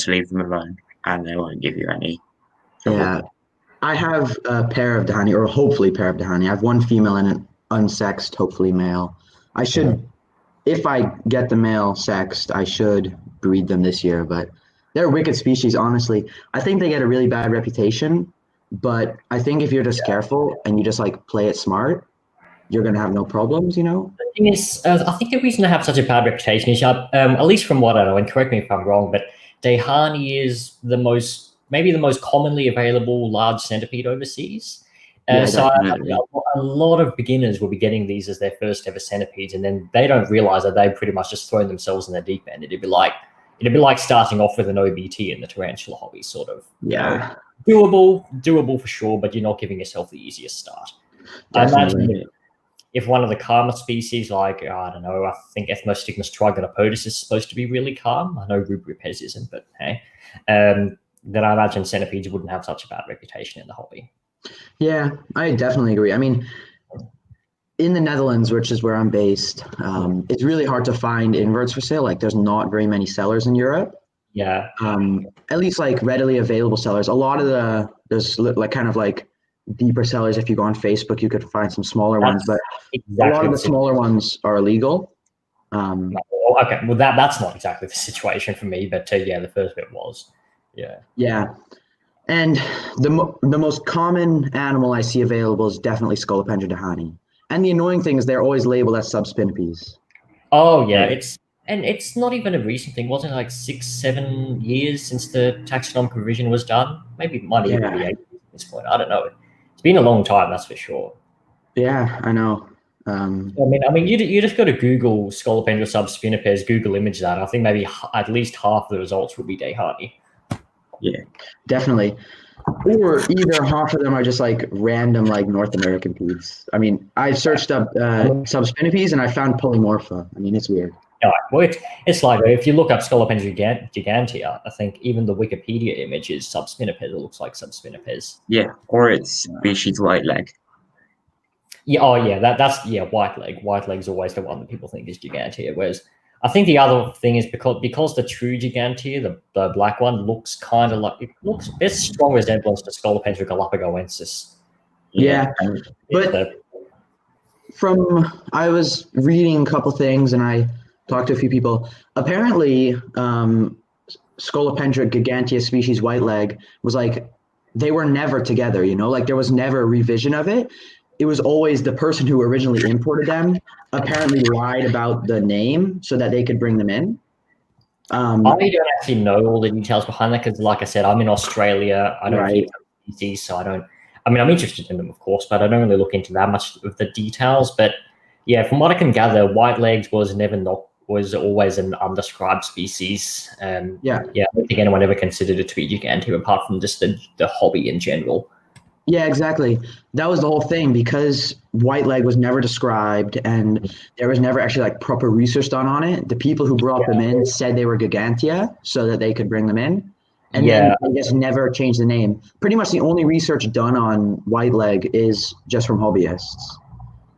to leave them alone, and they won't give you any trouble. Yeah, I have a pair of Dahani, or hopefully pair of Dahani. I have one female and an unsexed, hopefully male. I should, if I get the male sexed, I should breed them this year. But they're wicked species, honestly. I think they get a really bad reputation, but I think if you're just careful and you just like play it smart, you're gonna have no problems, you know? The thing is, I think the reason they have such a bad reputation is, at least from what I know, and correct me if I'm wrong, but Dahani is maybe the most commonly available large centipede overseas. So a lot of beginners will be getting these as their first ever centipedes, and then they don't realize that they've pretty much just thrown themselves in the deep end. It'd be like starting off with an OBT in the tarantula hobby, sort of. Yeah. You know, doable for sure, but you're not giving yourself the easiest start. Definitely. I imagine if one of the calmer species, like, I don't know, I think Ethmostigmus triganopodes is supposed to be really calm. I know Rubripes isn't, but hey. Then I imagine centipedes wouldn't have such a bad reputation in the hobby. Yeah, I definitely agree. I mean, in the Netherlands, which is where I'm based, it's really hard to find inverts for sale. Like, there's not very many sellers in Europe. Yeah. At least like readily available sellers. A lot of there's like kind of like deeper sellers. If you go on Facebook, you could find some smaller ones, but a lot of the smaller ones are illegal. Okay, well that's not exactly the situation for me, but yeah, the first bit was. Yeah. Yeah. And the most common animal I see available is definitely Scolopendra dahani. And the annoying thing is they're always labeled as subspinipes. Oh yeah, it's not even a recent thing. Wasn't it like 6-7 years since the taxonomic revision was done? Maybe it might even be 8 years at this point. I don't know. It's been a long time, that's for sure. Yeah, I know. I mean, you just got to Google Scolopendra subspinipes, Google image that. I think maybe at least half the results will be Dahani. Yeah, definitely. Or either half of them are just like random like North American peds. I mean, I searched up subspinipes and I found polymorpha. I mean, it's weird. Yeah, well, it's like if you look up Scolopendra gigantea, I think even the Wikipedia image is subspinipes. It looks like subspinipes. Yeah, or it's species white leg. Yeah, oh yeah, that's white leg. White leg's always the one that people think is gigantea, whereas I think the other thing is because the true gigantea, the black one, looks kind of like there's strong resemblance to Scolopendra galapagoensis. Yeah, but I was reading a couple things and I talked to a few people. Apparently, Scolopendra gigantea species white leg was like they were never together. You know, like there was never a revision of it. It was always the person who originally imported them apparently lied about the name so that they could bring them in. I don't actually know all the details behind that because, like I said, I'm in Australia. I don't keep species, so I don't. I mean, I'm interested in them, of course, but I don't really look into that much of the details. But yeah, from what I can gather, white legs was always an undescribed species. I don't think anyone ever considered it to be gigantea apart from just the hobby in general. Yeah, exactly. That was the whole thing because white leg was never described and there was never actually like proper research done on it. The people who brought them in said they were gigantea so that they could bring them in. And then I guess never changed the name. Pretty much the only research done on white leg is just from hobbyists.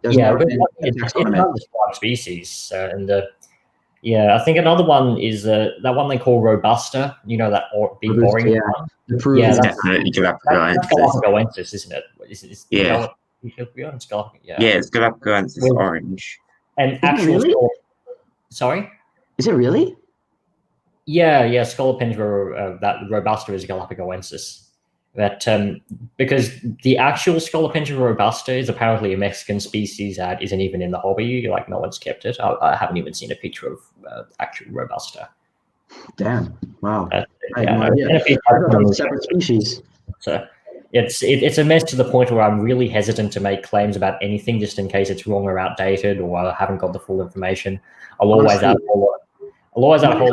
It's an undescribed species. I think another one is that one they call Robusta. You know, that big orange one? That's definitely Galapagoensis, isn't it? It's Galapagoensis orange. And actual sorry? Is it really? Yeah, Scolopendra, that Robusta is Galapagoensis. That because the actual Scolopendra robusta is apparently a Mexican species that isn't even in the hobby. Like no one's kept it. I haven't even seen a picture of actual robusta. Damn! Wow. Separate species. So it's a mess to the point where I'm really hesitant to make claims about anything just in case it's wrong or outdated or I haven't got the full information. I'll always add a whole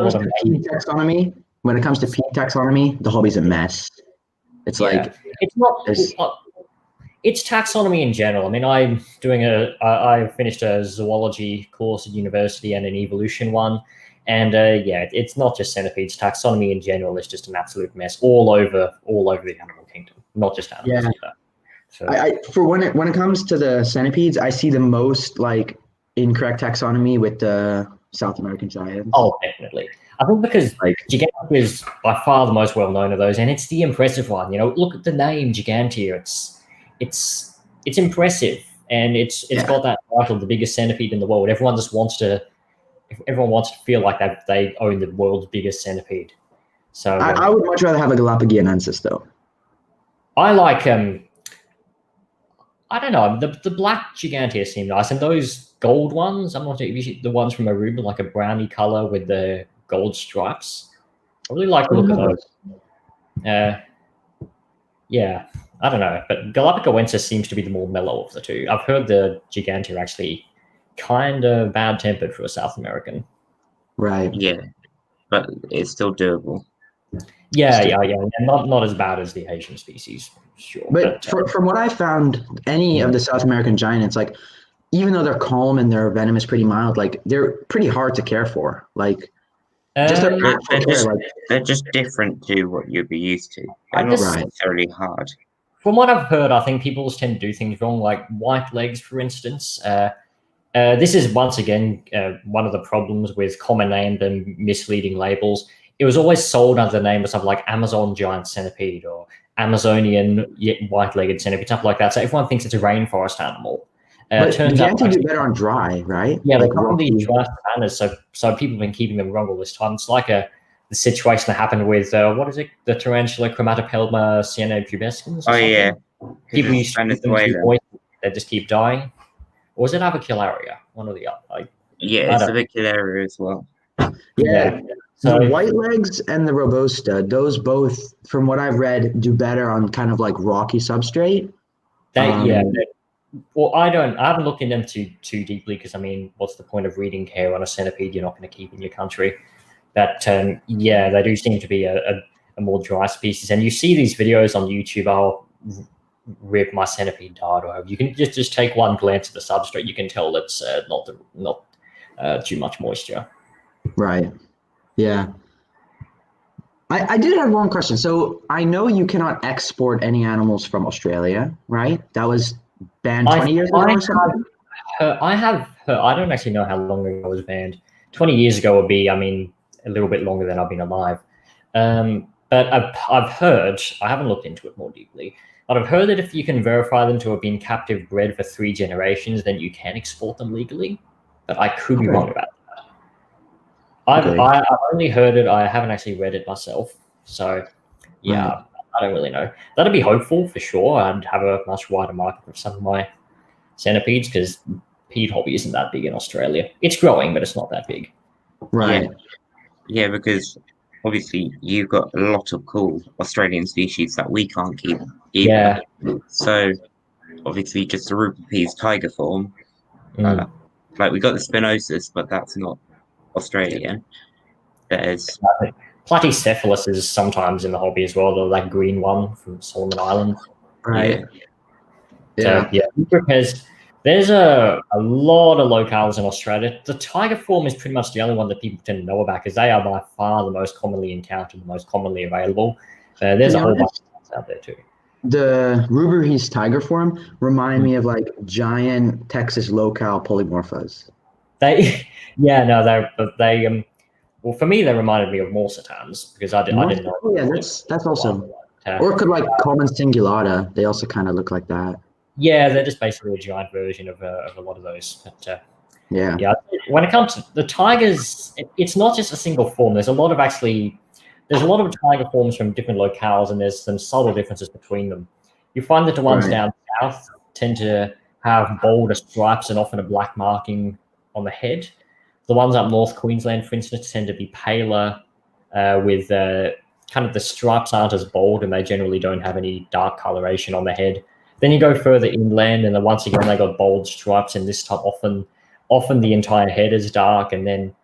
lot of taxonomy. When it comes to pea taxonomy, the hobby's a mess. It's like it's not. It's taxonomy in general. I mean, I finished a zoology course at university and an evolution one, and it's not just centipedes. Taxonomy in general is just an absolute mess all over the animal kingdom, not just animals. Either. So, for when it comes to the centipedes, I see the most like incorrect taxonomy with the South American giants. Oh, definitely. I think because Like, Gigantia is by far the most well-known of those, and it's the impressive one. You know, look at the name Gigantia. It's impressive, and it's Yeah. got that title, the biggest centipede in the world. Everyone wants to feel like that they own the world's biggest centipede. So I would much rather have a Galapagos though. I like I don't know, the black Gigantia seem nice, and those gold ones. I'm not sure if the ones from Aruba, like a browny color with the gold stripes. I really like the look of those. Yeah, I don't know, but Galapagos seems to be the more mellow of the two. I've heard the Gigantia actually kind of bad tempered for a South American. Right. Yeah, but it's still doable. Yeah, and not as bad as the Asian species, sure. But from what I found, any of the South American giants, like even though they're calm and their venom is pretty mild, like they're pretty hard to care for. Like just their actual care, they're just different to what you'd be used to. They're not necessarily hard. From what I've heard, I think people just tend to do things wrong, like white legs, for instance. This is once again one of the problems with common named and misleading labels. It was always sold under the name of something like Amazon giant centipede or Amazonian white-legged centipede, stuff like that. So everyone thinks it's a rainforest animal. But Gigantia do better on dry, right? Yeah, they come from these dry savannas, so people have been keeping them wrong all this time. It's like the situation that happened with what is it? The tarantula Chromatopelma cyanopubescens. Oh yeah, people used to keep them too moist, they just keep dying. Or was it avicularia? One or the other. Yeah, it's avicularia as well. Yeah. So the white legs and the robusta, those both, from what I've read, do better on kind of like rocky substrate. Well, I haven't looked into them too deeply because I mean, what's the point of reading care on a centipede you're not going to keep in your country? But yeah, they do seem to be a more dry species, and you see these videos on YouTube. I'll rip my centipede died, or you can just take one glance at the substrate, you can tell it's not too much moisture. Right. Yeah. I did have one question. So I know you cannot export any animals from Australia, right? That was banned 20 years ago or something? I don't actually know how long ago it was banned. 20 years ago would be, I mean, a little bit longer than I've been alive. But I've heard, I haven't looked into it more deeply, but I've heard that if you can verify them to have been captive bred for 3 generations, then you can export them legally. But I could be wrong about that. I've only heard it. I haven't actually read it myself. So, yeah, I don't really know. That'd be hopeful for sure. I'd have a much wider market for some of my centipedes because pede hobby isn't that big in Australia. It's growing, but it's not that big. Right. Yeah, because obviously you've got a lot of cool Australian species that we can't keep either. Yeah. So obviously just the Ruperpes tiger form. Like we got the Spinosus, but that's not Australian. There's Platycephalus is sometimes in the hobby as well, the green one from Solomon Islands. Right. Yeah. There's a lot of locales in Australia. The tiger form is pretty much the only one that people tend to know about because they are by far the most commonly encountered, the most commonly available. There's a whole bunch of out there too. The Ruperpes tiger form remind me of like giant Texas locale polymorphas. Well, for me, they reminded me of morsitans because I didn't know. Oh, yeah, that's also. Or it could like common cingulata. They also kind of look like that. Yeah, they're just basically a giant version of a lot of those. But, yeah. When it comes to the tigers, it's not just a single form. There's a lot of tiger forms from different locales, and there's some subtle differences between them. You find that the ones down south tend to have bolder stripes and often a black marking on the head. The ones up North Queensland, for instance, tend to be paler with kind of the stripes aren't as bold and they generally don't have any dark coloration on the head. Then you go further inland and then once again they got bold stripes, and this time often the entire head is dark. And then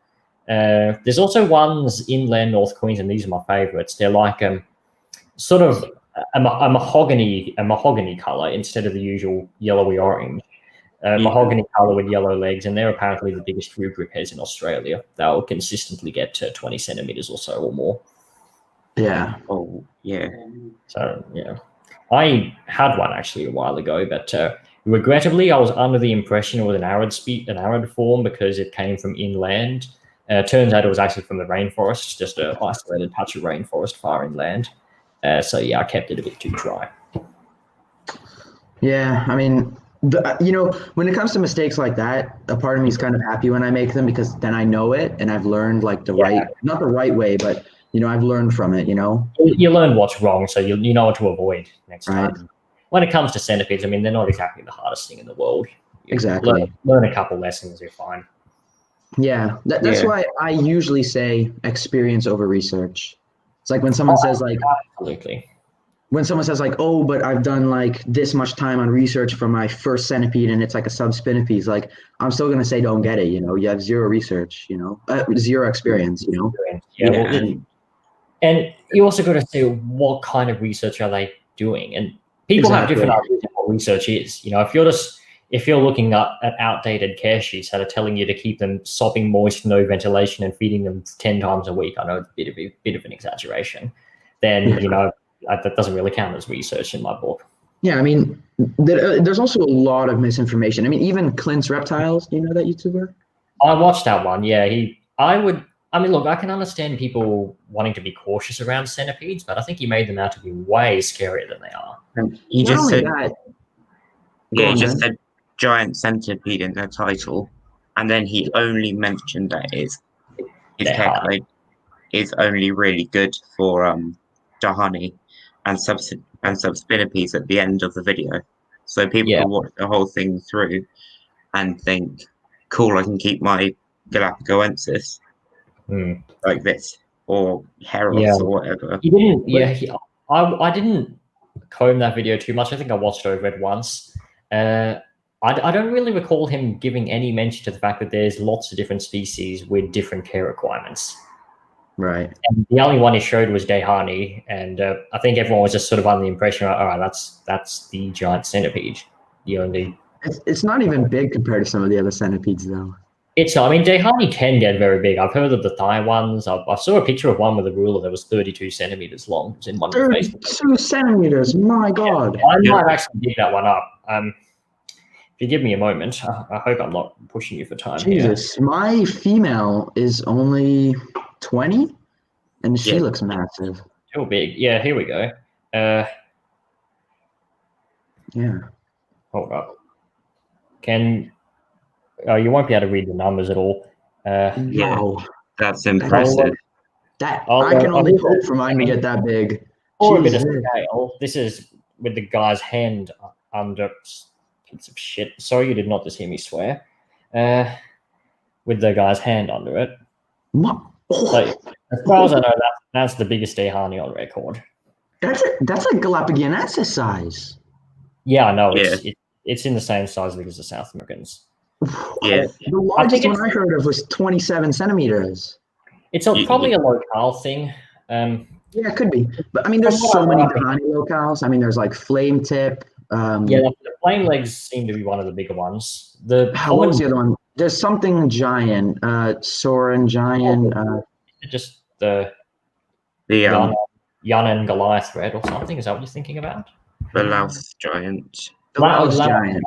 there's also ones inland North Queensland. These are my favourites. They're like sort of a mahogany colour instead of the usual yellowy orange. Mahogany colour with yellow legs, and they're apparently the biggest Ruperpes in Australia. They'll consistently get to 20 centimetres or so or more. Yeah. Oh, yeah. So, yeah. I had one actually a while ago, but regrettably, I was under the impression it was an arid form because it came from inland. Turns out it was actually from the rainforest, just an isolated patch of rainforest far inland. So yeah, I kept it a bit too dry. Yeah, I mean, when it comes to mistakes like that, a part of me is kind of happy when I make them because then I know it and I've learned like not the right way, but I've learned from it. You learn what's wrong, so you know what to avoid next Right. time. When it comes to centipedes, I mean, they're not exactly the hardest thing in the world. Exactly. Learn a couple lessons, you're fine. Yeah, that's why I usually say experience over research. It's like when someone says like, absolutely. When someone says like, oh, but I've done like this much time on research for my first centipede and it's like a subspinipede, like I'm still gonna say don't get it. You have zero research. Zero experience. Yeah. And you also got to say what kind of research are they doing, and people have different ideas of what research is. If you're looking at outdated care sheets that are telling you to keep them sopping moist, no ventilation, and feeding them 10 times a week, I know it's a bit of an exaggeration. Then that doesn't really count as research in my book. Yeah, I mean, there's also a lot of misinformation. I mean, even Clint's Reptiles. Do you know that YouTuber? I watched that one. Yeah, look, I can understand people wanting to be cautious around centipedes, but I think he made them out to be way scarier than they are. He just said, he said giant centipede in the title, and then he only mentioned that his head is only really good for Dahani and subspinipedes at the end of the video. So people can watch the whole thing through and think, cool, I can keep my Galapagos like this, or Heros, or whatever. He didn't. I didn't comb that video too much. I think I watched over it once. I don't really recall him giving any mention to the fact that there's lots of different species with different care requirements. Right. And the only one he showed was Dehani, and I think everyone was just sort of under the impression, all right, that's the giant centipede. It's not even big compared to some of the other centipedes, though. Dehani can get very big. I've heard of the Thai ones. I saw a picture of one with a ruler that was 32 centimeters long. It was in one 32 centimeters, my God. Yeah, I might actually dig that one up. If you give me a moment, I hope I'm not pushing you for time. Jesus, my female is only 20, and she looks massive. Still big. Yeah, here we go. Yeah. Hold up. You won't be able to read the numbers at all. Wow. That's impressive. I can only hope for mine to get that big. Or a bit of scale. This is with the guy's hand under. Piece of shit. Sorry, you did not just hear me swear. With the guy's hand under it. So, as far as I know, that's the biggest Dehani on record. That's like Galapagos size. Yeah, I know. It's in the same size as the South Americans. Yeah. The largest one I heard of was 27 centimeters. It's probably a locale thing. Yeah, it could be. But I mean, there's so many Dahani locales. I mean, there's like flame tip. The flame legs seem to be one of the bigger ones. What was the other one? There's something giant, Soren giant. Just the Jan and Goliath thread or something. Is that what you're thinking about? The Louse giant. The Louse giant.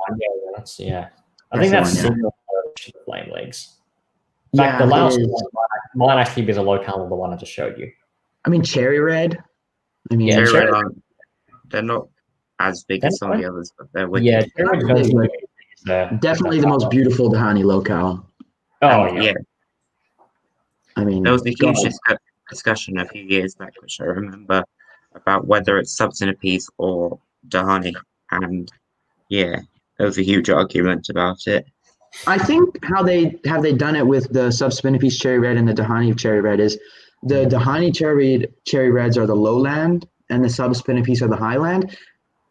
Yeah. I think that's similar to the flame legs. In fact, the Louse might actually be the locale of the one I just showed you. I mean, cherry red. Cherry red. They're not as big as some of the others, but they're wicked. Yeah, definitely the most beautiful Dahani locale. Oh, yeah. I mean, there was a huge discussion a few years back, which I remember, about whether it's subcentipedes or Dahani, and there was a huge argument about it. I think how they done it with the subspinipedes cherry red and the Dahani cherry red is the Dahani cherry reds are the lowland and the subspinipedes are the highland.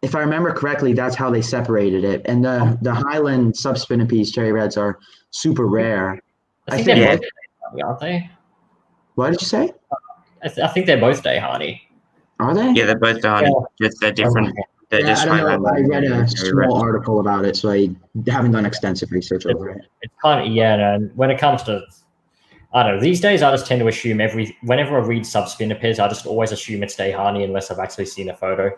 If I remember correctly, that's how they separated it. And the highland subspinipedes cherry reds are super rare. I think they're both Dehani, aren't they? What did you say? I think they're both Dehani. Are they? Yeah, they're both Dahani. Just they're different. They're just I don't know. I read a small article about it, so I haven't done extensive research over it. It's kind of and when it comes to, I don't know, these days I just tend to assume whenever I read subspinipedes, I just always assume it's Dehani unless I've actually seen a photo.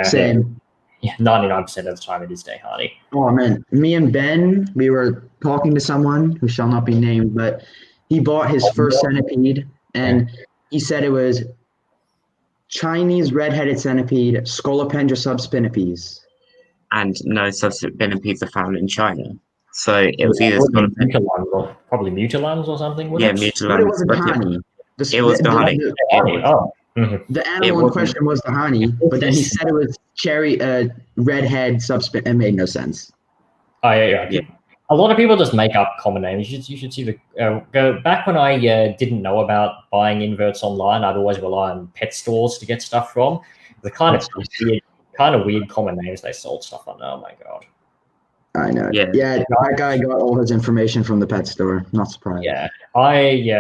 Same. Yeah, 99% of the time it is Dehani. Oh man, me and Ben, we were talking to someone who shall not be named, but He bought his first centipede, and he said it was Chinese red-headed centipede, Scolopendra subspinipes. And no subspinipeds are found in China. So it was either Mutilans or probably Mutilans or something. Mutilans. But it was Dhani. It was Dhani. The animal in question was Dhani, but then he said it was cherry redhead subspin. It made no sense. Oh yeah. A lot of people just make up common names. You should see the back when I didn't know about buying inverts online. I'd always rely on pet stores to get stuff from. The kind of weird common names they sold stuff on. Oh my god. I know. Yeah, that guy got all his information from the pet store. Not surprised. Yeah,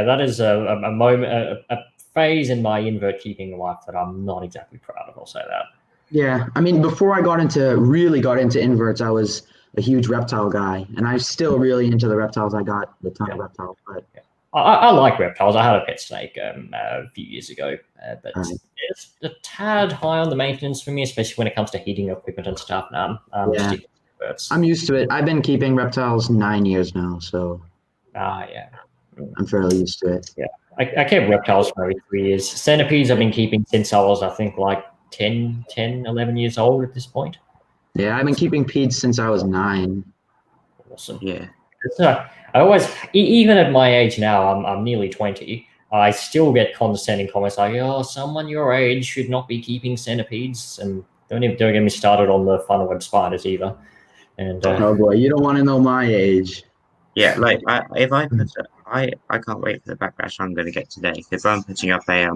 that is a moment, a phase in my invert keeping life that I'm not exactly proud of. I'll say that. Yeah, I mean, before I really got into inverts, I was a huge reptile guy, and I'm still really into the reptiles. I got a ton of reptiles, but I like reptiles. I had a pet snake a few years ago, but it's a tad high on the maintenance for me, especially when it comes to heating equipment and stuff. Now I'm used to it. I've been keeping reptiles 9 years now, so I'm fairly used to it. Yeah, I kept reptiles for maybe 3 years. Centipedes I've been keeping since I was, I think, like 10, 11 years old at this point. Yeah, I've been keeping peds since I was 9. Awesome. Yeah. I always, even at my age now, I'm nearly 20. I still get condescending comments like, "Oh, someone your age should not be keeping centipedes," and don't get me started on the funnel-web spiders either. And oh boy, you don't want to know my age. Yeah, like I can't wait for the backlash I'm going to get today, because I'm putting up a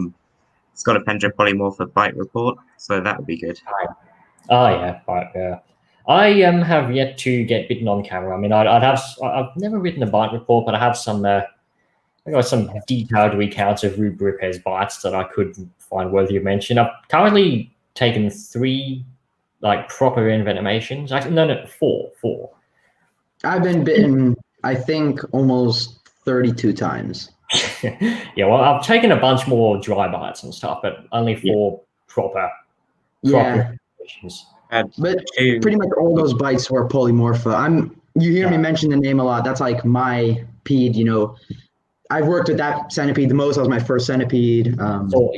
Scolopendra polymorpha bite report, so that would be good. Oh yeah, right, yeah. I have yet to get bitten on camera. I mean, I've never written a bite report, but I have some I got some detailed recounts of Rubrica's bites that I could find worthy of mention. I've currently taken 3 like proper envenomations. Actually, no, 4. I've been bitten, I think, almost 32 times. Yeah, well, I've taken a bunch more dry bites and stuff, but only 4 proper. But pretty much all those bites were polymorpha. You hear me mention the name a lot. That's like my ped, I've worked with that centipede the most. That was my first centipede. Sort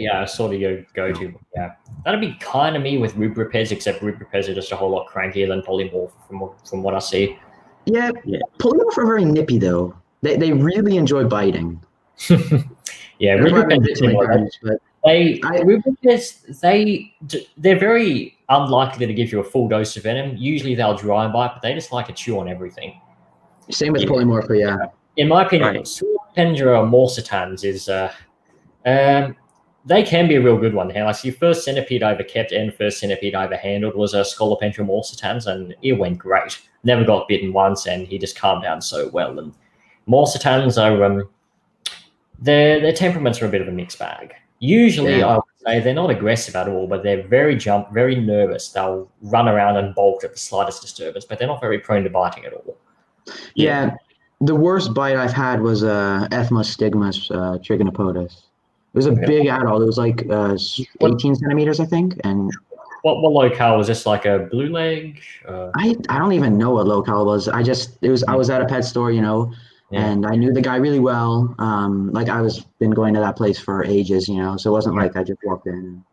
of your go-to. Yeah, that'd be kind of me with Rubripeds, except Rubripeds are just a whole lot crankier than polymorph from what I see. Yeah. Polymorph are very nippy though. They really enjoy biting. Yeah, Rubripeds. They're very unlikely to give you a full dose of venom. Usually they'll dry and bite, but they just like to chew on everything. Same with polymorpha, yeah. In my opinion, Scolopendra morsitans is they can be a real good one. Like the first centipede I ever kept and first centipede I ever handled was a Scolopendra morsitans, and it went great. Never got bitten once, and he just calmed down so well. And morsitans are their temperaments are a bit of a mixed bag. Usually, I would say they're not aggressive at all, but they're very nervous. They'll run around and bolt at the slightest disturbance, but they're not very prone to biting at all. Yeah. The worst bite I've had was Ethmostigmus trigonopodus. It was a big adult. It was like 18 centimeters, I think. And what locale was this? Like a blue leg? I don't even know what locale it was. I was at a pet store, and I knew the guy really well. Like I was been going to that place for ages, so it wasn't like I just walked in.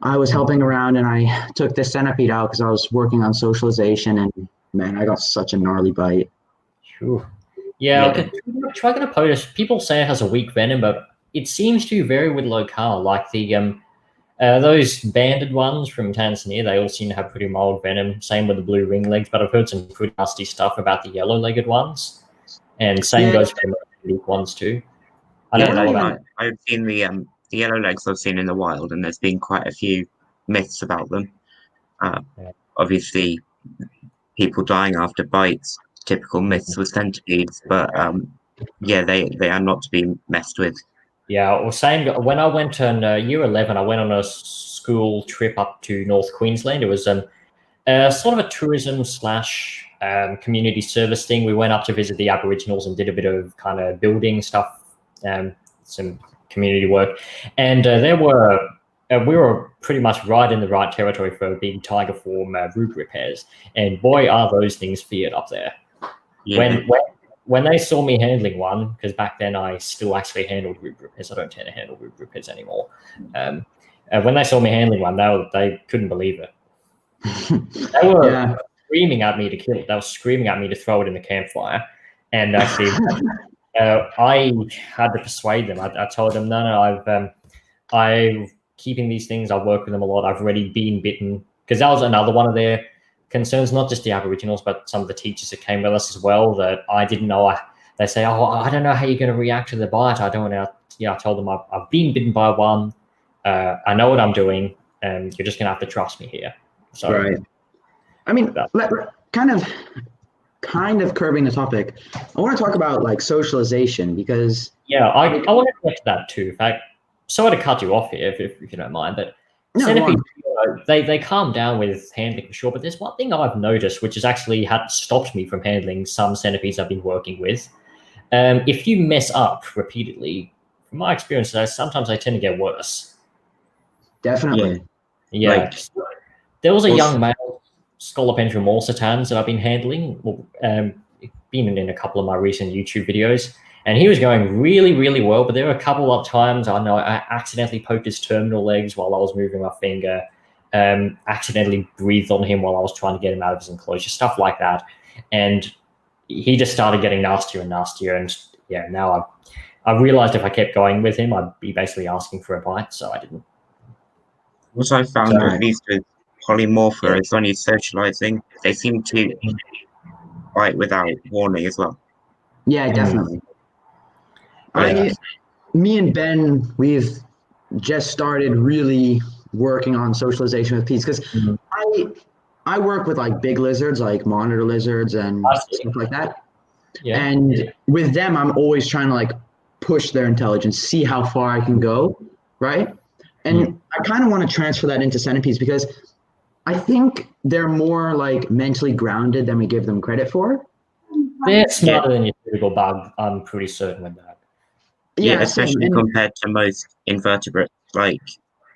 I was helping around, and I took this centipede out because I was working on socialization, and man, I got such a gnarly bite. Sure. Yeah. Trigonopodus, people say it has a weak venom, but it seems to vary with locale. Like the those banded ones from Tanzania, they all seem to have pretty mild venom. Same with the blue ring legs, but I've heard some pretty nasty stuff about the yellow-legged ones, and same goes for the weak ones too. I've seen the yellow legs I've seen in the wild, and there's been quite a few myths about them. Obviously, people dying after bites. Typical myths with centipedes, but they are not to be messed with. Yeah, or same. When I went on year 11, I went on a school trip up to North Queensland. It was sort of a tourism / community service thing. We went up to visit the Aboriginals and did a bit of kind of building stuff, some community work, and we were pretty much right in the right territory for big tiger form rubric pairs, and boy, are those things feared up there. Yeah. when they saw me handling one, because back then I still actually handled rupers. I don't tend to handle rupers anymore. When they saw me handling one, they couldn't believe it. They were screaming at me to kill it. They were screaming at me to throw it in the campfire. And actually, I had to persuade them. I told them, no, I'm keeping these things. I work with them a lot. I've already been bitten, because that was another one of their concerns, not just the Aboriginals, but some of the teachers that came with us as well, that I didn't know. They say, oh, I don't know how you're going to react to the bite. I don't want to. I told them I've been bitten by one. I know what I'm doing, and you're just going to have to trust me here. So, right. I mean, kind of curbing the topic. I want to talk about like socialization, because I want to get to that too. In fact, sorry to cut you off here if you don't mind, but centipedes, they calm down with handling for sure. But there's one thing I've noticed, which has actually stopped me from handling some centipedes I've been working with. If you mess up repeatedly, from my experience, sometimes they tend to get worse. Definitely. Yeah. Like, there was a young male Scolopendra morsitans that I've been handling. Been in a couple of my recent YouTube videos, and he was going really, really well. But there were a couple of times I accidentally poked his terminal legs while I was moving my finger. Accidentally breathed on him while I was trying to get him out of his enclosure, stuff like that. And he just started getting nastier and nastier. And now I realized if I kept going with him, I'd be basically asking for a bite. So I didn't. What I found, at least with polymorpha, is when you're socializing, they seem to bite without warning as well. Yeah, definitely. Me and Ben, we've just started really working on socialization with peas, because I work with like big lizards, like monitor lizards and stuff like that. Yeah. And with them, I'm always trying to like push their intelligence, see how far I can go, right? And I kind of want to transfer that into centipedes, because I think they're more like mentally grounded than we give them credit for. They're smarter than your typical bug. I'm pretty certain with that. Yeah, especially compared to most invertebrates. Like,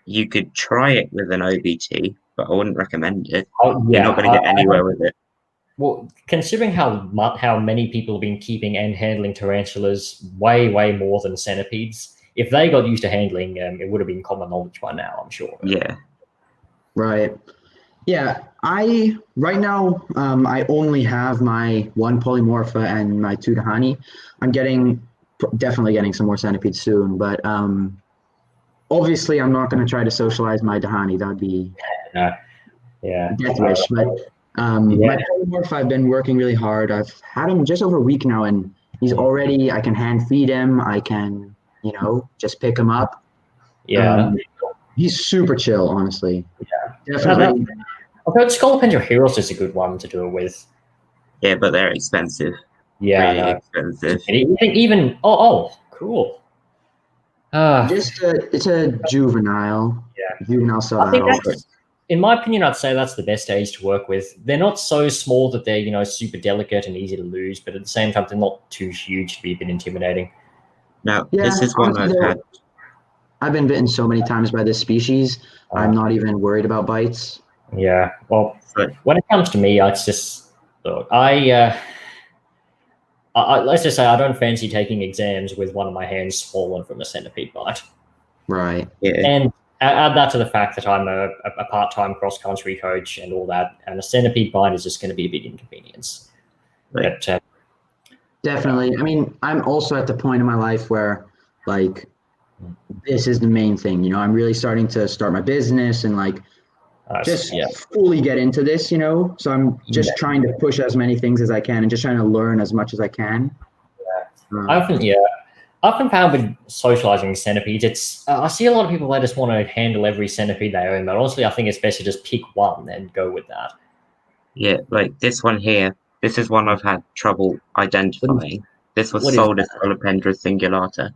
you could try it with an OBT, but I wouldn't recommend it. You're not going to get anywhere with it. Well, considering how many people have been keeping and handling tarantulas way, way more than centipedes, if they got used to handling, it would have been common knowledge by now, I'm sure. Yeah. Right. Yeah. Right now, I only have my one polymorpha and my 2 Dahani. I'm definitely getting some more centipedes soon, but obviously I'm not going to try to socialize my Dahani. That would be a death wish. But my polymorph, I've been working really hard. I've had him just over a week now, and he's already, I can hand feed him. I can, just pick him up. Yeah. He's super chill, honestly. Yeah. Definitely. I've heard Scolopendra heros is a good one to do it with. Yeah, but they're expensive. Yeah, really expensive. Even cool. It's a juvenile. Yeah. Juvenile sub-adult. In my opinion, I'd say that's the best age to work with. They're not so small that they're, super delicate and easy to lose, but at the same time, they're not too huge to be a bit intimidating. Now, this is one I've had. I've been bitten so many times by this species. I'm not even worried about bites. Yeah. Well, when it comes to me, it's just, look, let's just say I don't fancy taking exams with one of my hands swollen from a centipede bite. Right. Yeah. And add that to the fact that I'm a part-time cross-country coach and all that, and a centipede bite is just going to be a big inconvenience. Right. But, definitely. I mean, I'm also at the point in my life where, like, this is the main thing. I'm really starting to start my business and, like, fully get into this, So I'm just trying to push as many things as I can and just trying to learn as much as I can. Yeah. I often found with socializing centipedes, I see a lot of people that just want to handle every centipede they own, but honestly, I think it's best to just pick one and go with that. Yeah, like this one here. This is one I've had trouble identifying. This was sold as Scolopendra cingulata,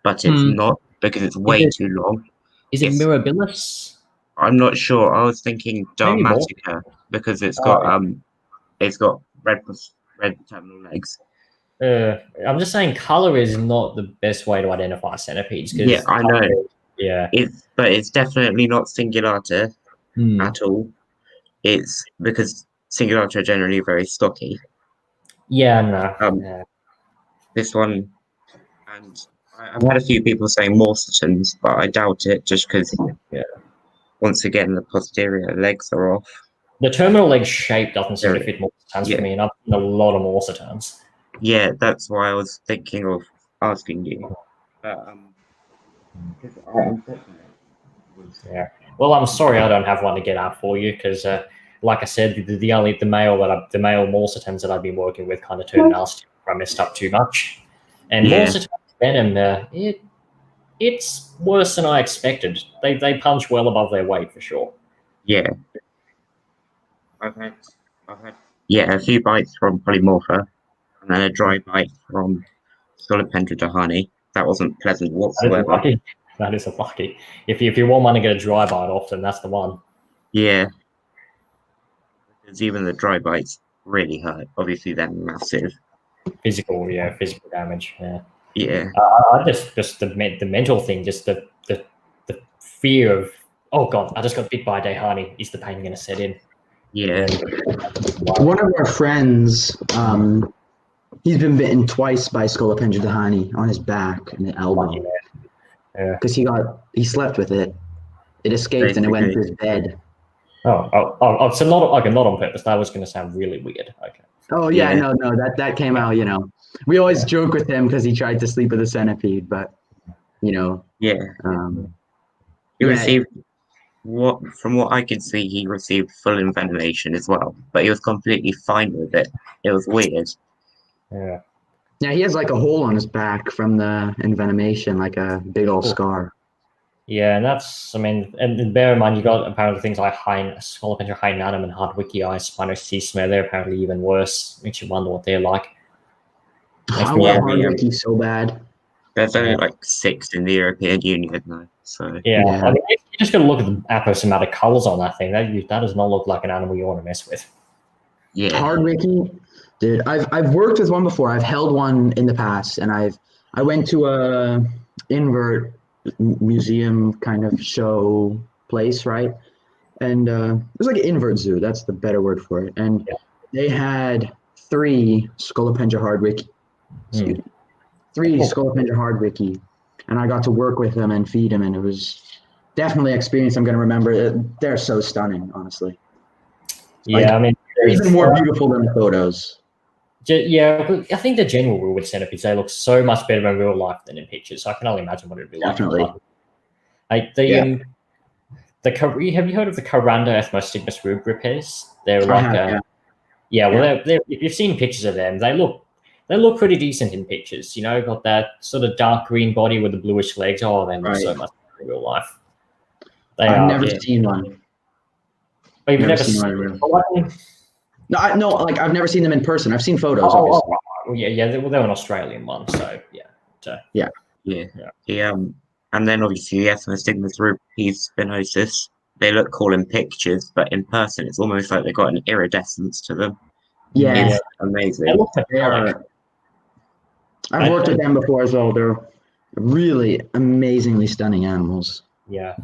but it's not, because it's way too long. Is it Mirabilis? I'm not sure. I was thinking Darmatica, because it's got red terminal legs. I'm just saying color is not the best way to identify centipedes. Yeah, I know. Yeah. But it's definitely not cingulata at all. It's because cingulata are generally very stocky. Yeah, no. This one, and I've had a few people saying Morsetons, but I doubt it just because, once again, the posterior legs are off. The terminal leg shape doesn't seem to fit Morsetons Yeah. for me, and I've seen a lot of Morsetons. Yeah, that's why I was thinking of asking you. Yeah. Well, I'm sorry I don't have one to get out for you because, like I said, the male Morsetons that I've been working with kind of turned nasty. I messed up too much, and Yeah. Morsetons venom, it's worse than I expected. They punch well above their weight for sure. Yeah. I've had a few bites from Polymorpha, and then a dry bite from Scolopendra dahani. That wasn't pleasant whatsoever. That is a lucky. If you want one to get a dry bite off, then that's the one. Yeah. Because even the dry bites really hurt. Obviously, they're massive. Physical damage. Yeah. Yeah. I just the mental thing, just the fear of, oh god, I just got bit by a dahani. Is the pain going to set in? Yeah. One of our friends, he's been bitten twice by Scolopendra dahani on his back and the elbow. Because he slept with it. It escaped and it went to his bed. So not on purpose. That was going to sound really weird. Okay. Oh yeah, no, that came out. We always joke with him because he tried to sleep with a centipede, but Yeah. He yeah. received from what I could see, he received full envenomation as well, but he was completely fine with it. It was weird. Yeah. Yeah, he has like a hole on his back from the envenomation, like a big old scar. Yeah, and bear in mind, you got apparently things like Scolopendra hynatum and Hardwicki Spinosesima. They're apparently even worse. Makes you wonder what they're like. I want Hardwicki so bad. There's only like 6 in the European Union now, so yeah. I mean, you just got to look at the aposematic colors on that thing. That does not look like an animal you want to mess with. Yeah, Hardwicki, dude. I've worked with one before. I've held one in the past, and I went to a invert museum kind of show place, right? And it was like an invert zoo. That's the better word for it. And they had 3 Scolopendra Hardwicki. Excuse me. 3 Scolopendra Hardwicki, and I got to work with them and feed them, and it was definitely an experience I'm going to remember. They're so stunning, honestly. Yeah, I mean, they're even more beautiful than the photos. Yeah, I think the general rule with centipedes, they look so much better in real life than in pictures. So I can only imagine what it'd be like. Definitely. Have you heard of the Caranda ethmostigmus rubripes? They're like, if you've seen pictures of them, they look pretty decent in pictures. Got that sort of dark green body with the bluish legs. Oh, they look so much better in real life. I've never seen one. Oh, you've never seen one? No, I've never seen them in person. I've seen photos. They're an Australian one, so yeah. And then obviously the ethmostigmus rubripes spinosus. They look cool in pictures, but in person, it's almost like they've got an iridescence to them. Yeah, it's amazing. I've worked with them before as well. They're really amazingly stunning animals. Yeah,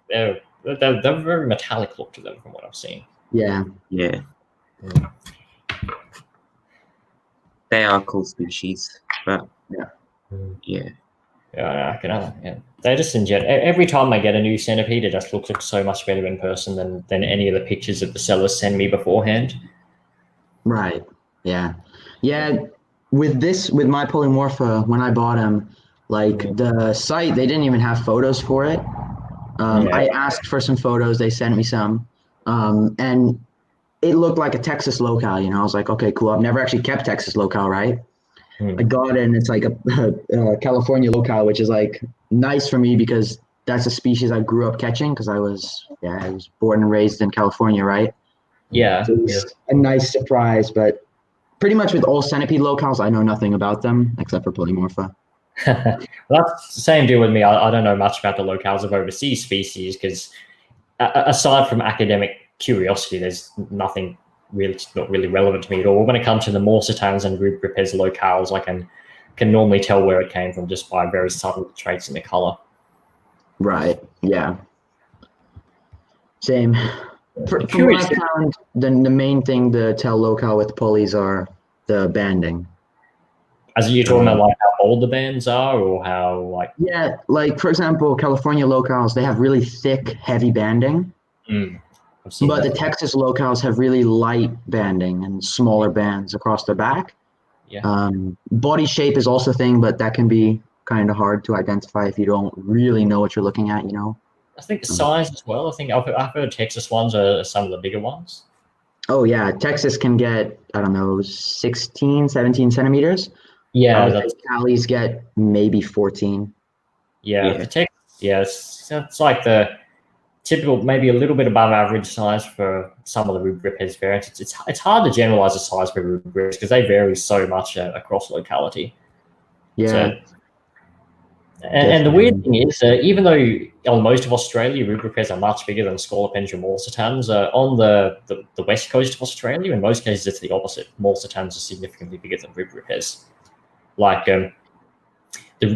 they're very metallic look to them from what I've seen. Yeah. They are cool species, but yeah. They just every time I get a new centipede, it just looks so much better in person than any of the pictures that the sellers send me beforehand. Right. Yeah. With my Polymorpha, when I bought him, the site, they didn't even have photos for it. I asked for some photos. They sent me some, and it looked like a Texas locale. I was like, okay, cool. I've never actually kept Texas locale, right? I got it, and it's like a California locale, which is like nice for me because that's a species I grew up catching because I was born and raised in California, right? Yeah. So it's a nice surprise, but pretty much with all centipede locales, I know nothing about them except for Polymorpha. Well, that's the same deal with me. I don't know much about the locales of overseas species because aside from academic curiosity, there's nothing really not really relevant to me at all. When it comes to the Morsetons and rubripes locales, I can normally tell where it came from just by very subtle traits in the color. Right. Yeah. Same. From what I found, the main thing to tell locale with pulleys are the banding. As you're talking about like how old the bands are, or how like Yeah, like for example, California locales, they have really thick, heavy banding. I've seen But that. the Texas locales have really light banding and smaller bands across their back. Yeah. Body shape is also a thing, but that can be kind of hard to identify if you don't really know what you're looking at, you know? I think the size as well. I think I've heard Texas ones are some of the bigger ones. Oh, yeah. Texas can get, I don't know, 16, 17 centimeters. Yeah, Cali's get maybe 14. Yeah, the Texas. Yeah, it's like the typical, maybe a little bit above average size for some of the rib heads variants. It's hard to generalize the size for rib ribs because they vary so much across locality. Yeah. So, and the weird thing is, even though on most of Australia, rib rippers are much bigger than Scolopendra morsitans, on the west coast of Australia, in most cases, it's the opposite. Morsitans are significantly bigger than rib rippers. Like